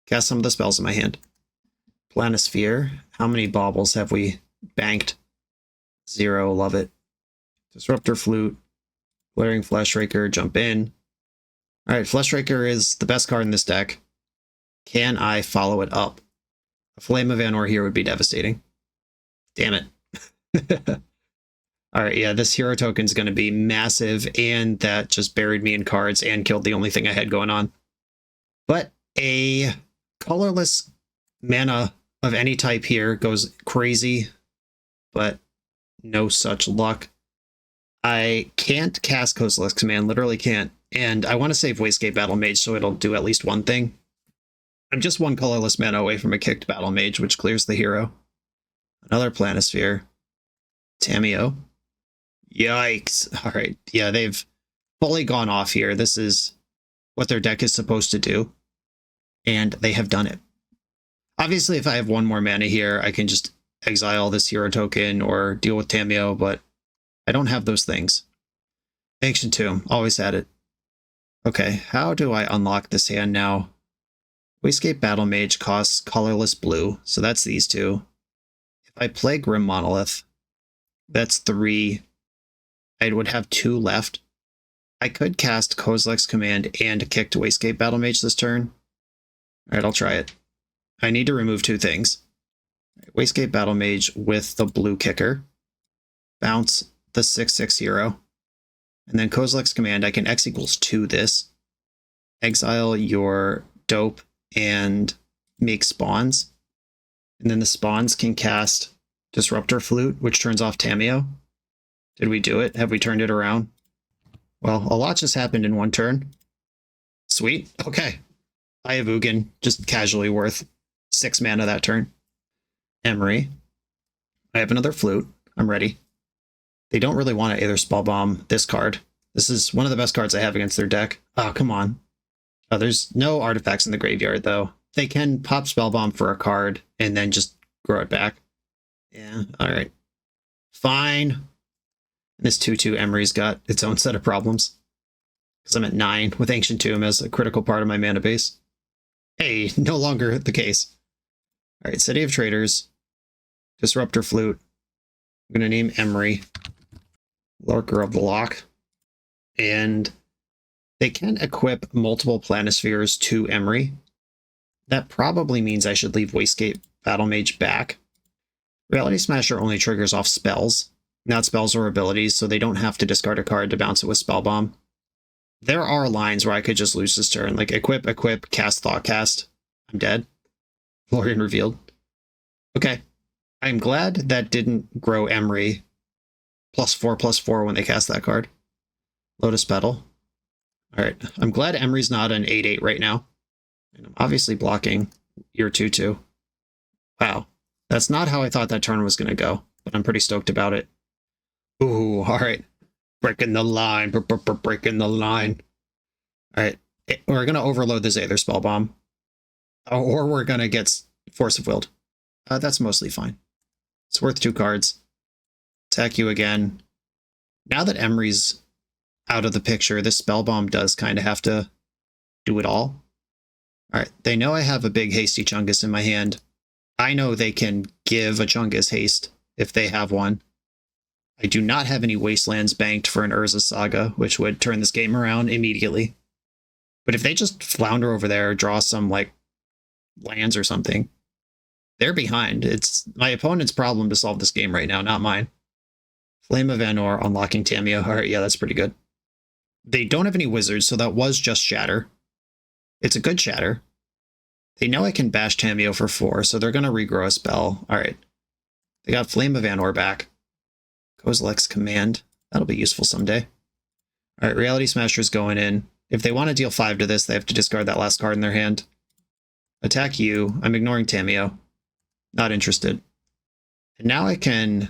cast some of the spells in my hand. Planisphere. How many baubles have we banked? 0, love it. Disruptor Flute. Glaring Fleshraker, jump in. Alright, Fleshraker is the best card in this deck. Can I follow it up? A Flame of Anor here would be devastating. Damn it. Alright, yeah, this hero token is going to be massive, and that just buried me in cards and killed the only thing I had going on. But a colorless mana of any type here goes crazy, but no such luck. I can't cast Kozilek's Command, literally can't, and I want to save Wastegate Battle Mage so it'll do at least one thing. I'm just one colorless mana away from a kicked Battle Mage, which clears the hero. Another Planisphere. Tameo. Yikes. Alright, yeah, they've fully gone off here. This is what their deck is supposed to do, and they have done it. Obviously, if I have one more mana here, I can just exile this hero token or deal with Tameo, but I don't have those things. Ancient Tomb, always had it. Okay, how do I unlock this hand now? Wastegate Battle Mage costs colorless blue, so that's these two. If I play Grim Monolith, that's 3. I would have 2 left. I could cast Kozilek's Command and kick to Wastegate Battle Mage this turn. Alright, I'll try it. I need to remove 2 things. Wastegate Battle Mage with the blue kicker. Bounce the 6/6 hero. And then Kozilek's Command, I can X equals 2 this. Exile your dope and make spawns. And then the spawns can cast Disruptor Flute, which turns off Tameo. Did we do it? Have we turned it around? Well, a lot just happened in one turn. Sweet. Okay. Eye of Ugin, just casually worth 6 mana that turn. Emery. I have another Flute. I'm ready. They don't really want to Aether Spellbomb this card. This is one of the best cards I have against their deck. Oh, come on. Oh, there's no artifacts in the graveyard, though. They can pop Spellbomb for a card and then just grow it back. Yeah, alright. Fine. This 2/2 Emery's got its own set of problems. Because I'm at 9 with Ancient Tomb as a critical part of my mana base. Hey, no longer the case. Alright, City of Traders. Disruptor Flute. I'm going to name Emery. Lurker of the Lock. And they can equip multiple Planispheres to Emery. That probably means I should leave Wastegate Battle Mage back. Reality Smasher only triggers off spells, not spells or abilities, so they don't have to discard a card to bounce it with Spellbomb. There are lines where I could just lose this turn, like equip, cast, Thoughtcast. I'm dead. Lorien revealed. Okay. I'm glad that didn't grow Emery +4/+4 when they cast that card. Lotus Petal. Alright, I'm glad Emery's not an 8/8 right now. And I'm obviously blocking your 2/2. Wow. That's not how I thought that turn was going to go, but I'm pretty stoked about it. Ooh, all right. Breaking the line, breaking the line. All right, we're going to overload this Aether Spell Bomb. Or we're going to get Force of Willed. That's mostly fine. It's worth 2 cards. Attack you again. Now that Emery's out of the picture, this Spell Bomb does kind of have to do it all. Alright, they know I have a big Hasty Chungus in my hand. I know they can give a Chungus haste if they have one. I do not have any Wastelands banked for an Urza Saga, which would turn this game around immediately. But if they just flounder over there, draw some, like, lands or something, they're behind. It's my opponent's problem to solve this game right now, not mine. Flame of Anor, unlocking Tamiyo. Alright, yeah, that's pretty good. They don't have any wizards, so that was just Shatter. It's a good Shatter. They know I can bash Tamiyo for 4, so they're going to regrow a spell. Alright. They got Flame of Anor back. Kozilek's Command. That'll be useful someday. Alright, Reality Smasher's going in. If they want to deal 5 to this, they have to discard that last card in their hand. Attack you. I'm ignoring Tamiyo. Not interested. And now I can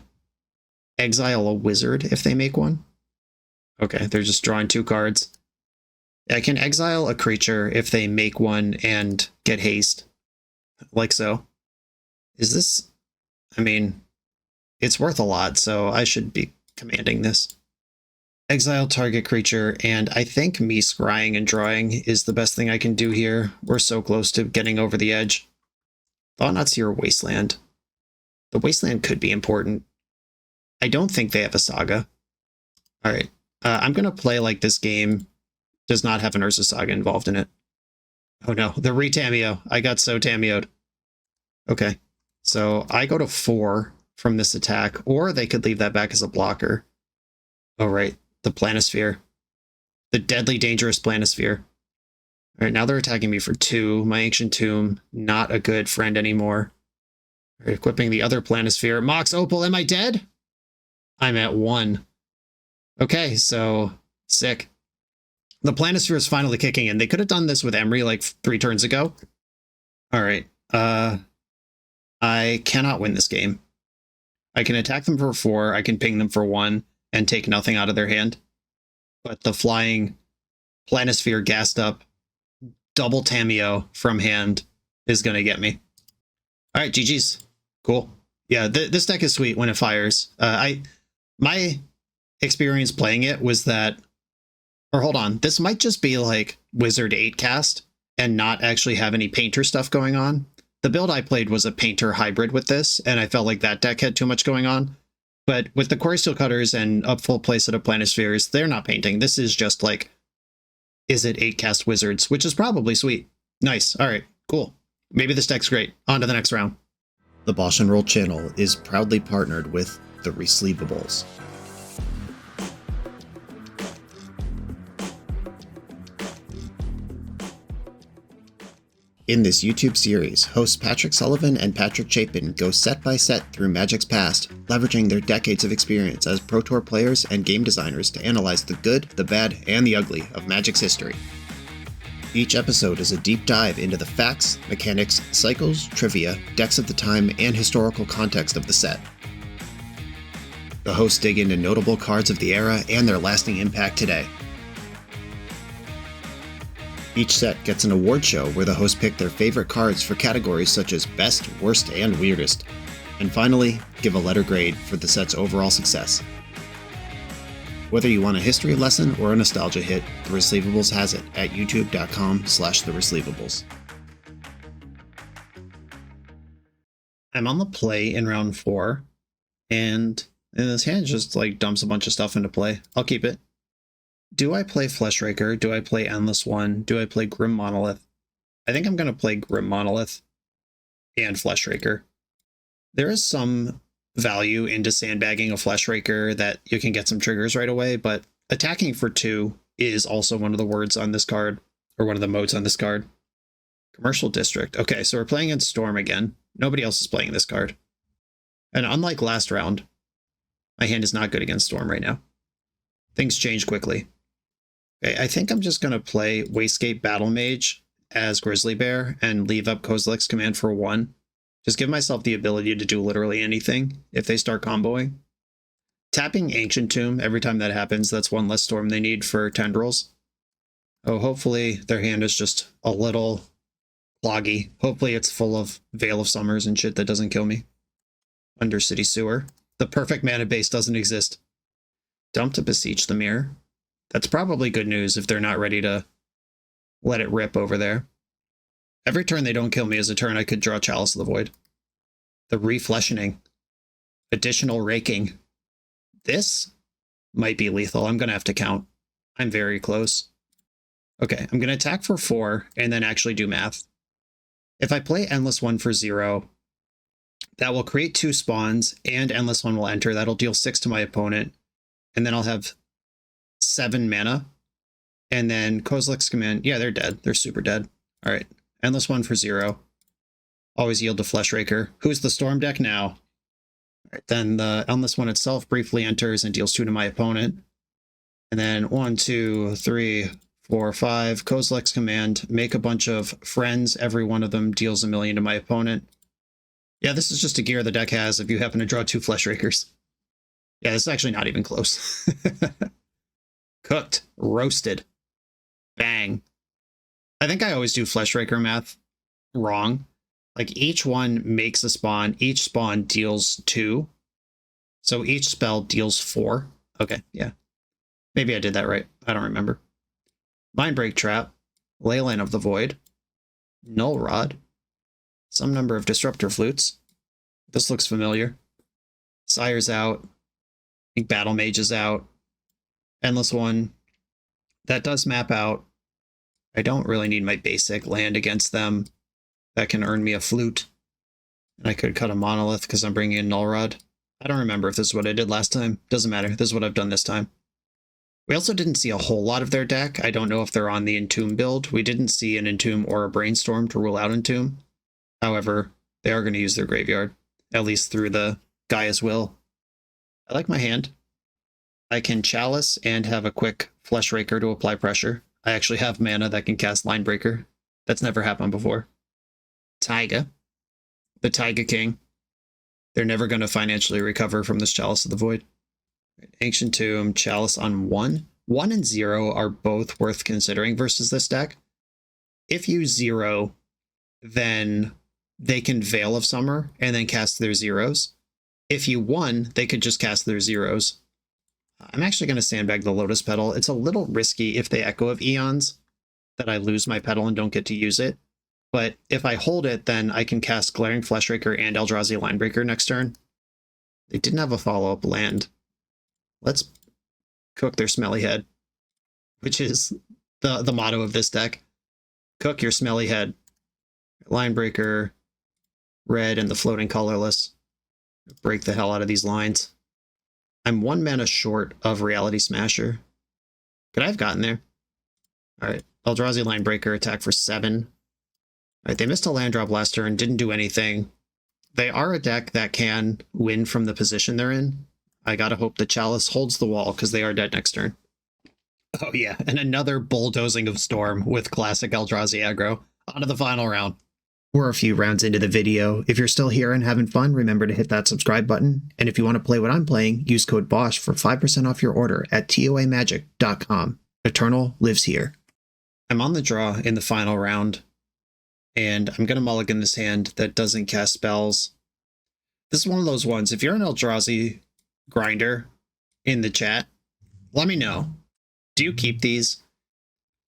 exile a wizard if they make one. Okay, they're just drawing 2 cards. I can exile a creature if they make one and get haste. Like so. Is this... I mean, it's worth a lot, so I should be commanding this. Exile target creature, and I think me scrying and drawing is the best thing I can do here. We're so close to getting over the edge. Thought-Knot's your Wasteland. The Wasteland could be important. I don't think they have a Saga. Alright, I'm going to play like this game does not have an Urza Saga involved in it. Oh no, the re-Tamiyo. I got so Tamiyo'd. Okay, so I go to 4 from this attack, or they could leave that back as a blocker. Oh right, the Planisphere. The deadly dangerous Planisphere. Alright, now they're attacking me for 2. My Ancient Tomb, not a good friend anymore. Alright, equipping the other Planisphere. Mox Opal, am I dead? I'm at 1. Okay, so sick. The Planisphere is finally kicking in. They could have done this with Emery like 3 turns ago. Alright, I cannot win this game. I can attack them for 4, I can ping them for 1, and take nothing out of their hand. But the flying Planisphere gassed up double Tamiyo from hand is going to get me. Alright, GG's. Cool. Yeah, this deck is sweet when it fires. My experience playing it was that... Or hold on, this might just be like Wizard 8 cast and not actually have any Painter stuff going on. The build I played was a Painter hybrid with this, and I felt like that deck had too much going on. But with the Quarry Steel Cutters and up full playset of Planispheres, they're not painting. This is just like, is it 8 cast Wizards, which is probably sweet. Nice. All right, cool. Maybe this deck's great. On to the next round. The BoshNRoll channel is proudly partnered with the Resleevables. In this YouTube series, hosts Patrick Sullivan and Patrick Chapin go set by set through Magic's past, leveraging their decades of experience as Pro Tour players and game designers to analyze the good, the bad, and the ugly of Magic's history. Each episode is a deep dive into the facts, mechanics, cycles, trivia, decks of the time, and historical context of the set. The hosts dig into notable cards of the era and their lasting impact today. Each set gets an award show where the hosts pick their favorite cards for categories such as Best, Worst, and Weirdest. And finally, give a letter grade for the set's overall success. Whether you want a history lesson or a nostalgia hit, The Resleevables has it at youtube.com/TheResleevables. I'm on the play in round 4, and this hand just like dumps a bunch of stuff into play. I'll keep it. Do I play Fleshraker? Do I play Endless One? Do I play Grim Monolith? I think I'm going to play Grim Monolith and Fleshraker. There is some value into sandbagging a Fleshraker that you can get some triggers right away, but attacking for 2 is also one of the words on this card, or one of the modes on this card. Commercial District. Okay, so we're playing in Storm again. Nobody else is playing this card. And unlike last round, my hand is not good against Storm right now. Things change quickly. Okay, I think I'm just going to play Wastegate Battle Mage as Grizzly Bear and leave up Kozilek's Command for 1. Just give myself the ability to do literally anything if they start comboing. Tapping Ancient Tomb every time that happens, that's one less storm they need for Tendrils. Oh, hopefully their hand is just a little cloggy. Hopefully it's full of Veil of Summers and shit that doesn't kill me. Undercity Sewer. The perfect mana base doesn't exist. Dump to Beseech the Mirror. That's probably good news if they're not ready to let it rip over there. Every turn they don't kill me is a turn I could draw Chalice of the Void. The Refleshioning. Additional Raking. This might be lethal. I'm going to have to count. I'm very close. Okay, I'm going to attack for 4 and then actually do math. If I play Endless One for 0, that will create 2 spawns and Endless One will enter. That'll deal 6 to my opponent. And then I'll have 7 mana. And then Kozilek's Command. Yeah, they're dead. They're super dead. All right. Endless One for 0. Always yield to Fleshraker. Who's the Storm deck now? All right, then the Endless One itself briefly enters and deals 2 to my opponent. And then 1, 2, 3, 4, 5. Kozilek's Command. Make a bunch of friends. Every one of them deals 1,000,000 to my opponent. Yeah, this is just a gear the deck has if you happen to draw 2 Fleshrakers. Yeah, this is actually not even close. Cooked. Roasted. Bang. I think I always do Fleshraker math wrong. Like each one makes a spawn. Each spawn deals 2. So each spell deals 4. Okay, yeah. Maybe I did that right. I don't remember. Mindbreak Trap. Leyline of the Void. Null Rod. Some number of Disruptor Flutes. This looks familiar. Sire's out. I think Battle Mage is out. Endless One. That does map out. I don't really need my basic land against them. That can earn me a flute. And I could cut a Monolith because I'm bringing in Null Rod. I don't remember if this is what I did last time. Doesn't matter. This is what I've done this time. We also didn't see a whole lot of their deck. I don't know if they're on the Entomb build. We didn't see an Entomb or a Brainstorm to rule out Entomb. However, they are going to use their graveyard, at least through the Gaia's Will. I like my hand. I can Chalice and have a quick Fleshraker to apply pressure. I actually have mana that can cast Linebreaker. That's never happened before. Taiga. The Taiga King. They're never going to financially recover from this Chalice of the Void. Ancient Tomb, Chalice on 1. 1 and 0 are both worth considering versus this deck. If you 0, then they can Veil of Summer and then cast their 0s. If you 1, they could just cast their 0s. I'm actually going to sandbag the Lotus Petal. It's a little risky if they Echo of Eons that I lose my petal and don't get to use it. But if I hold it, then I can cast Glaring Fleshraker and Eldrazi Linebreaker next turn. They didn't have a follow-up land. Let's cook their Smelly Head, which is the motto of this deck. Cook your Smelly Head. Linebreaker, red, and the Floating Colorless. Break the hell out of these lines. I'm 1 mana short of Reality Smasher. Could I have gotten there? Alright, Eldrazi Linebreaker, attack for 7. Alright, they missed a land drop last turn, didn't do anything. They are a deck that can win from the position they're in. I gotta hope the Chalice holds the wall, because they are dead next turn. Oh yeah, and another bulldozing of Storm with classic Eldrazi aggro. On to the final round. We're a few rounds into the video. If you're still here and having fun, remember to hit that subscribe button. And if you want to play what I'm playing, use code BOSH for 5% off your order at toamagic.com. Eternal lives here. I'm on the draw in the final round, and I'm going to mulligan this hand that doesn't cast spells. This is one of those ones. If you're an Eldrazi grinder in the chat, let me know. Do you keep these?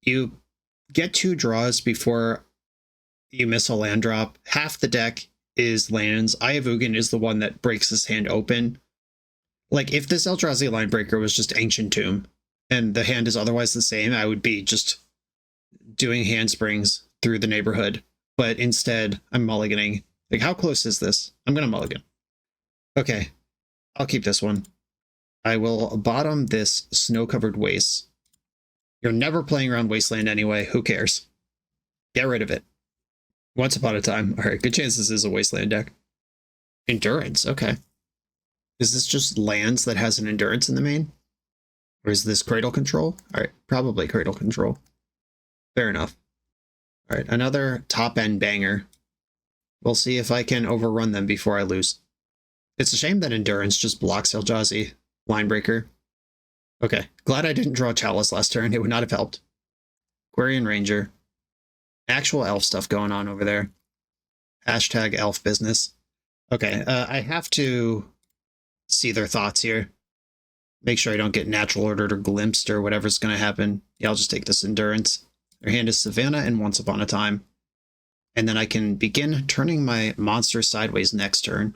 You get 2 draws before you miss a land drop. Half the deck is lands. Ayavugan is the one that breaks this hand open. Like, if this Eldrazi Linebreaker was just Ancient Tomb, and the hand is otherwise the same, I would be just doing handsprings through the neighborhood. But instead, I'm mulliganing. Like, how close is this? I'm going to mulligan. Okay, I'll keep this one. I will bottom this Snow-Covered Waste. You're never playing around Wasteland anyway. Who cares? Get rid of it. Once upon a time. All right, good chance this is a Wasteland deck. Endurance, okay. Is this just lands that has an Endurance in the main? Or is this Cradle Control? All right, probably Cradle Control. Fair enough. All right, another top-end banger We'll see if I can overrun them before I lose. It's a shame that Endurance just blocks Eldrazi Linebreaker. Okay, glad I didn't draw Chalice last turn. It would not have helped. Quarian Ranger. Actual elf stuff going on over there. Hashtag elf business. Okay, I have to see their thoughts here. Make sure I don't get natural ordered or glimpsed or whatever's going to happen. Yeah, I'll just take this Endurance. Their hand is Savannah and Once Upon a Time. And then I can begin turning my monster sideways next turn.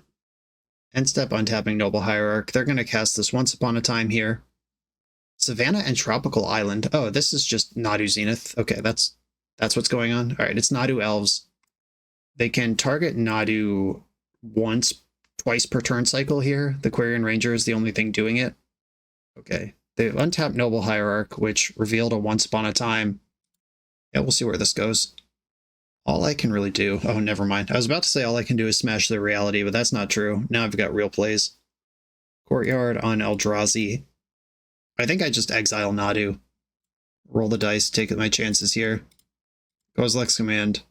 End step untapping Noble Hierarch. They're going to cast this Once Upon a Time here. Savannah and Tropical Island. Oh, this is just Nadu Zenith. Okay, that's what's going on. All right, it's Nadu Elves. They can target Nadu twice per turn cycle here. The Quarian Ranger is the only thing doing it. Okay, they've untapped Noble Hierarch, which revealed a Once Upon a Time. Yeah, we'll see where this goes. All I can really do... Oh, never mind. I was about to say all I can do is smash their reality, but that's not true. Now I've got real plays. Courtyard on Eldrazi. I think I just exile Nadu. Roll the dice, take my chances here. Kozilek's Command.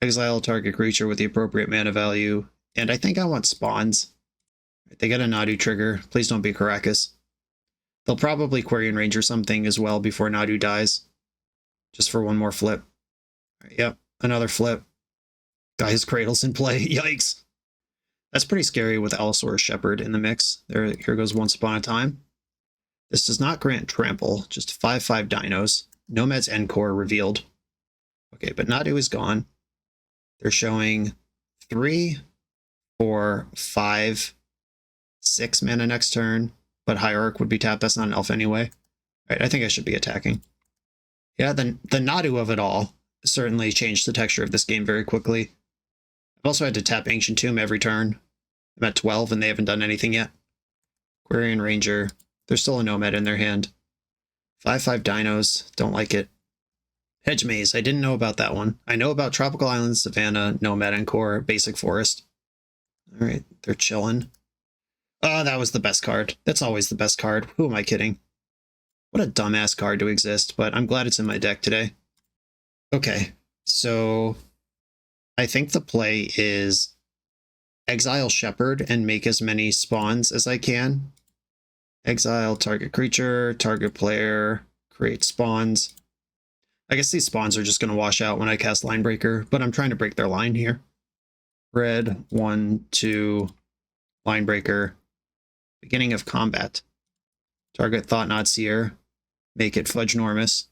Exile target creature with the appropriate mana value. And I think I want spawns. They get a Nadu trigger. Please don't be Caracas. They'll probably Quarian Ranger something as well before Nadu dies. Just for one more flip. Right, yep, another flip. Guy's Cradle's in play. Yikes. That's pretty scary with Allosaurus Shepherd in the mix. Here goes Once Upon a Time. This does not grant Trample, just 5/5 dinos. Nomad's Encore revealed. Okay, but Nadu is gone. They're showing 3, 4, 5, 6 mana next turn, but Hierarch would be tapped. That's not an elf anyway. All right, I think I should be attacking. Yeah, the Nadu of it all certainly changed the texture of this game very quickly. I've also had to tap Ancient Tomb every turn. I'm at 12 and they haven't done anything yet. Quarian Ranger. There's still a Nomad in their hand. 5/5 dinos. Don't like it. Hedge Maze. I didn't know about that one. I know about Tropical Island, Savannah, Nomad Encore, Basic Forest. All right, they're chilling. Oh, that was the best card. That's always the best card. Who am I kidding? What a dumbass card to exist, but I'm glad it's in my deck today. Okay, so I think the play is exile Shepherd and make as many spawns as I can. Exile target creature, target player, create spawns. I guess these spawns are just going to wash out when I cast Linebreaker, but I'm trying to break their line here. Red, 1, 2, Linebreaker. Beginning of combat. Target Thought-Knot Seer. Make it Fudgenormous.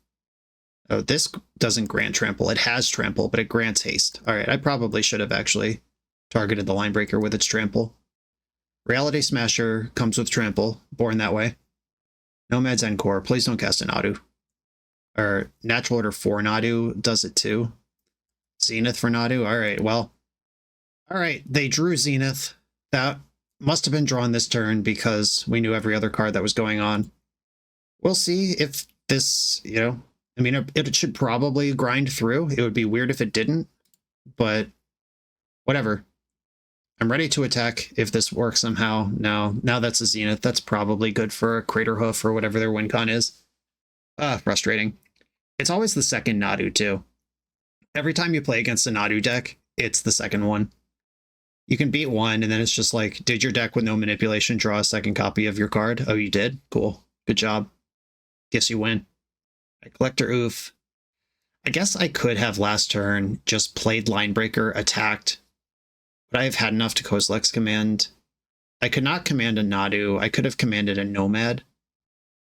Oh, this doesn't grant Trample. It has Trample, but it grants Haste. Alright, I probably should have actually targeted the Linebreaker with its Trample. Reality Smasher comes with Trample, born that way. Nomad's Encore, please don't cast an Nadu. Or Natural Order 4 Nadu does it too. Zenith for Nadu, alright, well. Alright, they drew Zenith. That must have been drawn this turn because we knew every other card that was going on. We'll see if this, I mean, it should probably grind through. It would be weird if it didn't, but whatever. I'm ready to attack if this works somehow. Now that's a Zenith. That's probably good for a Crater Hoof or whatever their win con is. Frustrating. It's always the second Nadu, too. Every time you play against a Nadu deck, it's the second one. You can beat one, and then it's just like, did your deck with no manipulation draw a second copy of your card? Oh, you did? Cool. Good job. Guess you win. Collector Oof. I guess I could have last turn just played Linebreaker, attacked, but I have had enough to Kozilek's Command. I could not command a Nadu. I could have commanded a Nomad,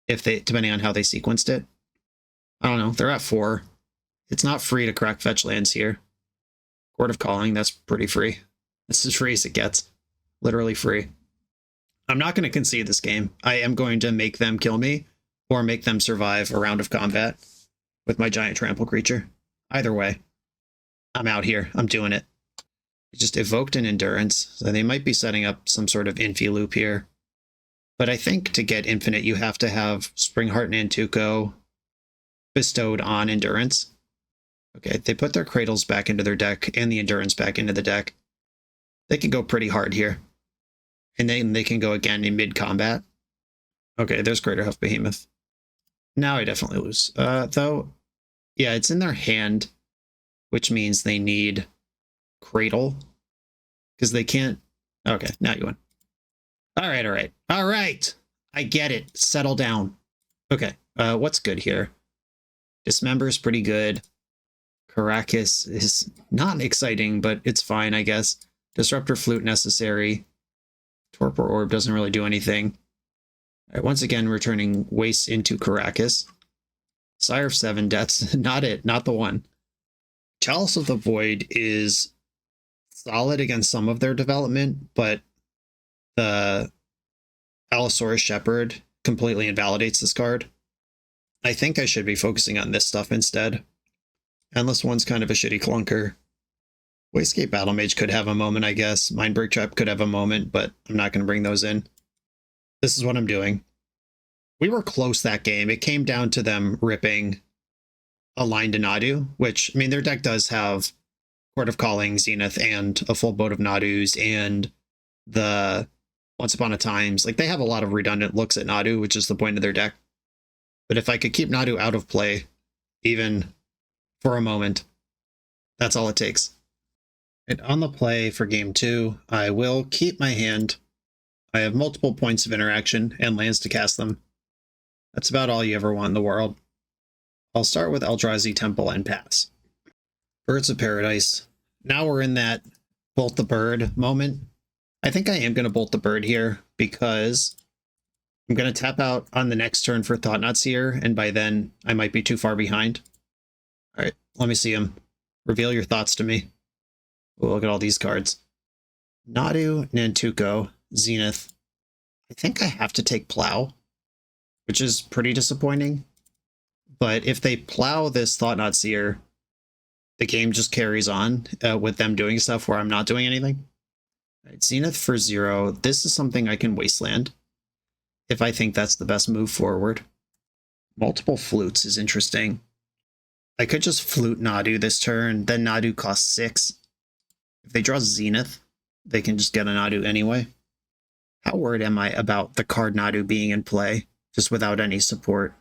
depending on how they sequenced it. I don't know. They're at 4. It's not free to crack fetch lands here. Court of Calling, that's pretty free. That's as free as it gets. Literally free. I'm not going to concede this game. I am going to make them kill me or make them survive a round of combat with my giant trample creature. Either way, I'm out here. I'm doing it. I just evoked an Endurance, so they might be setting up some sort of Infi loop here. But I think to get Infinite, you have to have Springheart and Antuco bestowed on Endurance. Okay, they put their Cradles back into their deck and the Endurance back into the deck. They can go pretty hard here. And then they can go again in mid-combat. Okay, there's Craterhoof Behemoth. Now I definitely lose. Though, yeah, it's in their hand, which means they need Cradle. Because they can't... Okay, now you win. All right, all right. All right! I get it. Settle down. Okay, what's good here? Dismember is pretty good. Caracas is not exciting, but it's fine, I guess. Disruptor Flute necessary. Torpor Orb doesn't really do anything. All right, once again, returning Waste into Caracas. Sire of Seven Deaths, not it, not the one. Chalice of the Void is solid against some of their development, but the Allosaurus Shepherd completely invalidates this card. I think I should be focusing on this stuff instead. Endless One's kind of a shitty clunker. Wastegate Battle Mage could have a moment, I guess. Mindbreak Trap could have a moment, but I'm not going to bring those in. This is what I'm doing. We were close that game. It came down to them ripping a line to Nadu, which, I mean, their deck does have Court of Calling, Zenith, and a full boat of Nadus, and the Once Upon a Times. Like, they have a lot of redundant looks at Nadu, which is the point of their deck. But if I could keep Nadu out of play, even for a moment, that's all it takes. And on the play for game 2, I will keep my hand. I have multiple points of interaction and lands to cast them. That's about all you ever want in the world. I'll start with Eldrazi Temple and pass. Birds of Paradise. Now we're in that bolt the bird moment. I think I am going to bolt the bird here because I'm going to tap out on the next turn for Thought-Knot Seer, and by then I might be too far behind. All right, let me see them. Reveal your thoughts to me. Oh, look at all these cards. Nadu, Nantuko, Zenith. I think I have to take Plow, which is pretty disappointing. But if they plow this Thought-Knot Seer, the game just carries on with them doing stuff where I'm not doing anything. All right, Zenith for 0. This is something I can Wasteland if I think that's the best move forward. Multiple Flutes is interesting. I could just Flute Nadu this turn, then Nadu costs 6. If they draw Zenith, they can just get a Nadu anyway. How worried am I about the card Nadu being in play, just without any support?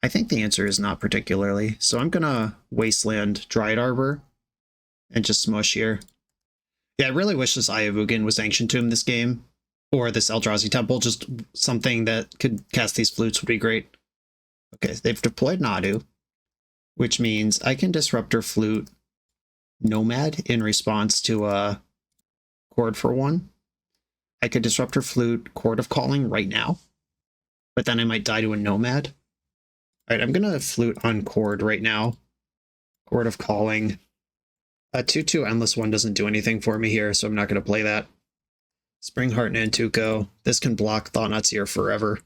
I think the answer is not particularly, so I'm gonna Wasteland Dryad Arbor and just smush here. Yeah, I really wish this Ayavugan was Ancient Tomb this game, or this Eldrazi Temple, just something that could cast these flutes would be great. Okay, they've deployed Nadu, which means I can Disruptor Flute Nomad in response to a Chord for 1. I could Disruptor Flute Chord of Calling right now, but then I might die to a Nomad. All right, I'm going to Flute on Chord right now. Chord of Calling. A 2/2 Endless One doesn't do anything for me here, so I'm not going to play that. Springheart Nantuko. This can block Thought-Knot Seer forever.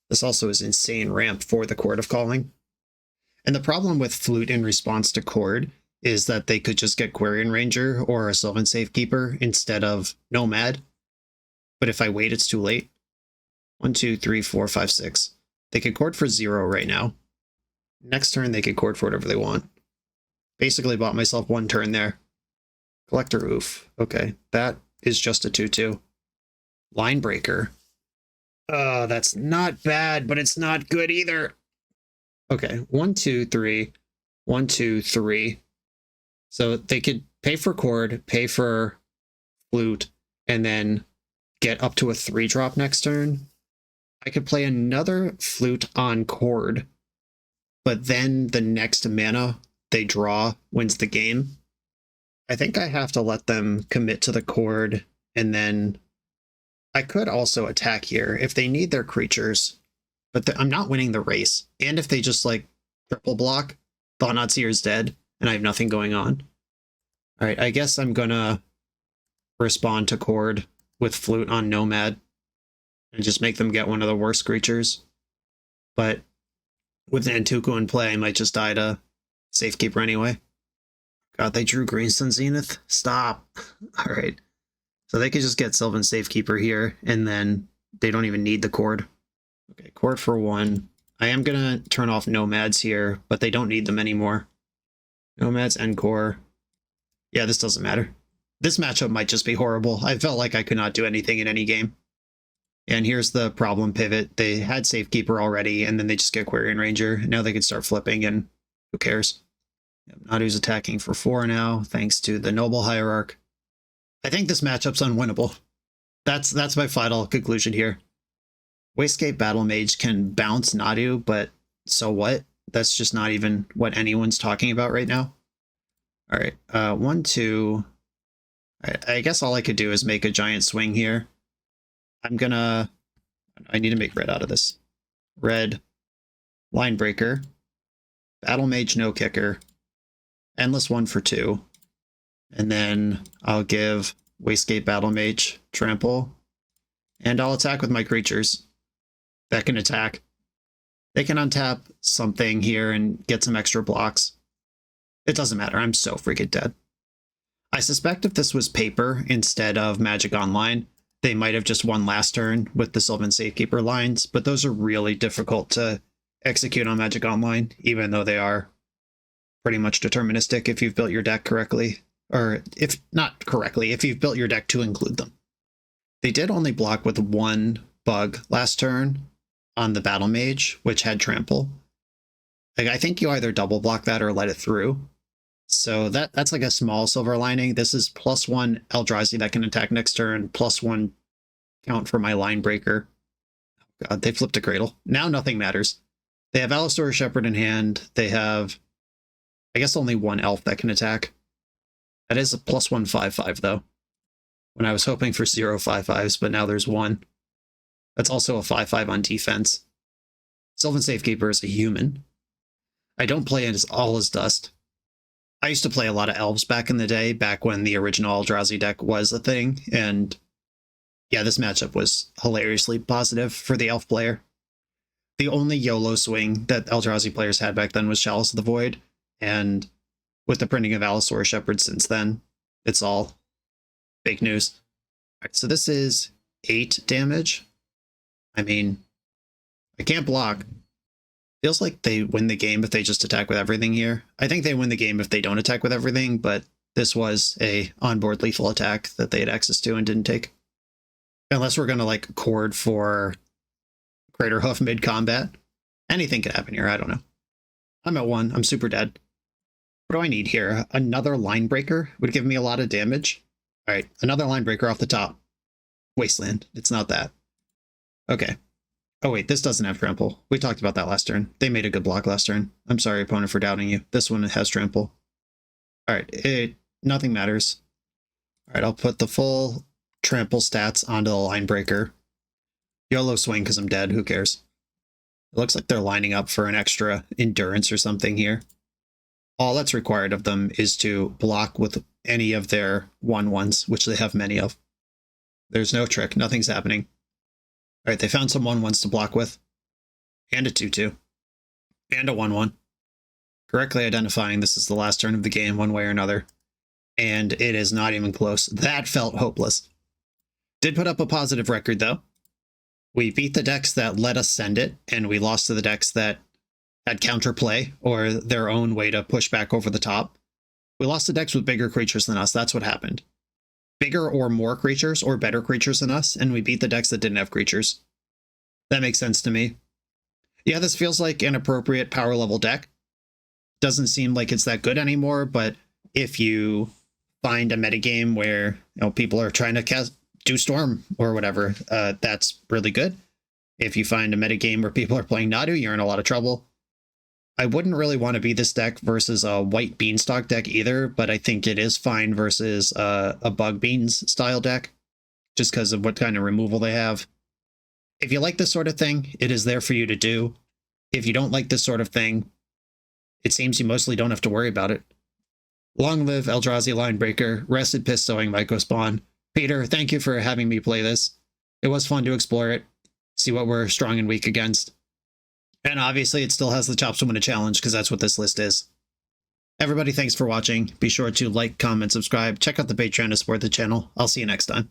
This also is insane ramp for the Chord of Calling. And the problem with Flute in response to Chord is that they could just get Quarian Ranger or a Sylvan Safekeeper instead of Nomad. But if I wait, it's too late. 1, 2, 3, 4, 5, 6. They could Chord for 0 right now. Next turn, they could Chord for whatever they want. Basically bought myself 1 turn there. Collector Oof. Okay, that is just a 2/2. Line Breaker. Oh, that's not bad, but it's not good either. Okay, 1, 2, 3. 1, 2, 3. So they could pay for Chord, pay for Flute, and then get up to a 3-drop next turn. I could play another Flute on Chord, but then the next mana they draw wins the game. I think I have to let them commit to the Chord, and then I could also attack here if they need their creatures, but I'm not winning the race. And if they just like triple block, Thought-Knot Seer is dead, and I have nothing going on. All right, I guess I'm gonna respond to Chord with Flute on Nomad and just make them get one of the worst creatures. But with Nantuko in play, I might just die to Safekeeper anyway. God, they drew Greenstone Zenith? Stop. All right. So they could just get Sylvan Safekeeper here, and then they don't even need the Chord. Okay, Chord for 1. I am going to turn off Nomads here, but they don't need them anymore. Nomads, Encore. Yeah, this doesn't matter. This matchup might just be horrible. I felt like I could not do anything in any game. And here's the problem pivot. They had Safekeeper already, and then they just get Quarian Ranger. Now they can start flipping, and who cares? Yep, Nadu's attacking for 4 now, thanks to the Noble Hierarch. I think this matchup's unwinnable. That's my final conclusion here. Wastegate Battle Mage can bounce Nadu, but so what? That's just not even what anyone's talking about right now. All right, 1, 2. I guess all I could do is make a giant swing here. I need to make red out of this. Red, Line Breaker, Battle Mage no kicker, Endless 1 for 2. And then I'll give Wastegate Battle Mage trample. And I'll attack with my creatures that can attack. They can untap something here and get some extra blocks. It doesn't matter. I'm so freaking dead. I suspect if this was paper instead of Magic Online, they might have just won last turn with the Sylvan Safekeeper lines, but those are really difficult to execute on Magic Online, even though they are pretty much deterministic if you've built your deck correctly. Or if not correctly, if you've built your deck to include them. They did only block with 1 bug last turn on the Battle Mage, which had trample. Like, I think you either double block that or let it through. So that's like a small silver lining. This is +1 Eldrazi that can attack next turn, +1 count for my Line Breaker. Oh god, they flipped a Cradle. Now nothing matters. They have Alistair Shepherd in hand. They have, I guess, only 1 elf that can attack. That is a +1 5/5 though. When I was hoping for 0 5/5s, but now there's 1. That's also a 5/5 on defense. Sylvan Safekeeper is a human. I don't play it as all as dust. I used to play a lot of elves back in the day, back when the original Eldrazi deck was a thing, and yeah, this matchup was hilariously positive for the elf player. The only YOLO swing that Eldrazi players had back then was Chalice of the Void, and with the printing of Alistair Shepherd since then, it's all fake news. All right, so this is 8 damage. I mean, I can't block. Feels like they win the game if they just attack with everything here. I think they win the game if they don't attack with everything, but this was a onboard lethal attack that they had access to and didn't take. Unless we're going to like chord for Crater Hoof mid-combat. Anything could happen here, I don't know. I'm at 1, I'm super dead. What do I need here? Another Line Breaker would give me a lot of damage. All right, another Line Breaker off the top. Wasteland, it's not that. Okay. Oh wait, this doesn't have trample. We talked about that last turn. They made a good block last turn. I'm sorry, opponent, for doubting you. This one has trample. All right, nothing matters. All right, I'll put the full trample stats onto the Line Breaker. YOLO swing because I'm dead. Who cares? It looks like they're lining up for an extra endurance or something here. All that's required of them is to block with any of their 1/1s, which they have many of. There's no trick. Nothing's happening. All right, they found some 1/1s to block with. And a 2/2. And a 1/1. Correctly identifying this is the last turn of the game one way or another. And it is not even close. That felt hopeless. Did put up a positive record, though. We beat the decks that let us send it, and we lost to the decks that had counterplay or their own way to push back over the top. We lost to decks with bigger creatures than us. That's what happened. Bigger or more creatures or better creatures than us, and we beat the decks that didn't have creatures. That makes sense to me. Yeah, this feels like an appropriate power level deck. Doesn't seem like it's that good anymore, but if you find a metagame where people are trying to do Storm or whatever, that's really good. If you find a metagame where people are playing Nadu, you're in a lot of trouble. I wouldn't really want to be this deck versus a white beanstalk deck either, but I think it is fine versus a bug beans style deck, just because of what kind of removal they have. If you like this sort of thing, it is there for you to do. If you don't like this sort of thing, it seems you mostly don't have to worry about it. Long live Eldrazi Linebreaker, rested Pistowing Myco Spawn. Peter, thank you for having me play this. It was fun to explore it, see what we're strong and weak against. And obviously it still has the chops to win a challenge, because that's what this list is. Everybody, thanks for watching. Be sure to like, comment, subscribe. Check out the Patreon to support the channel. I'll see you next time.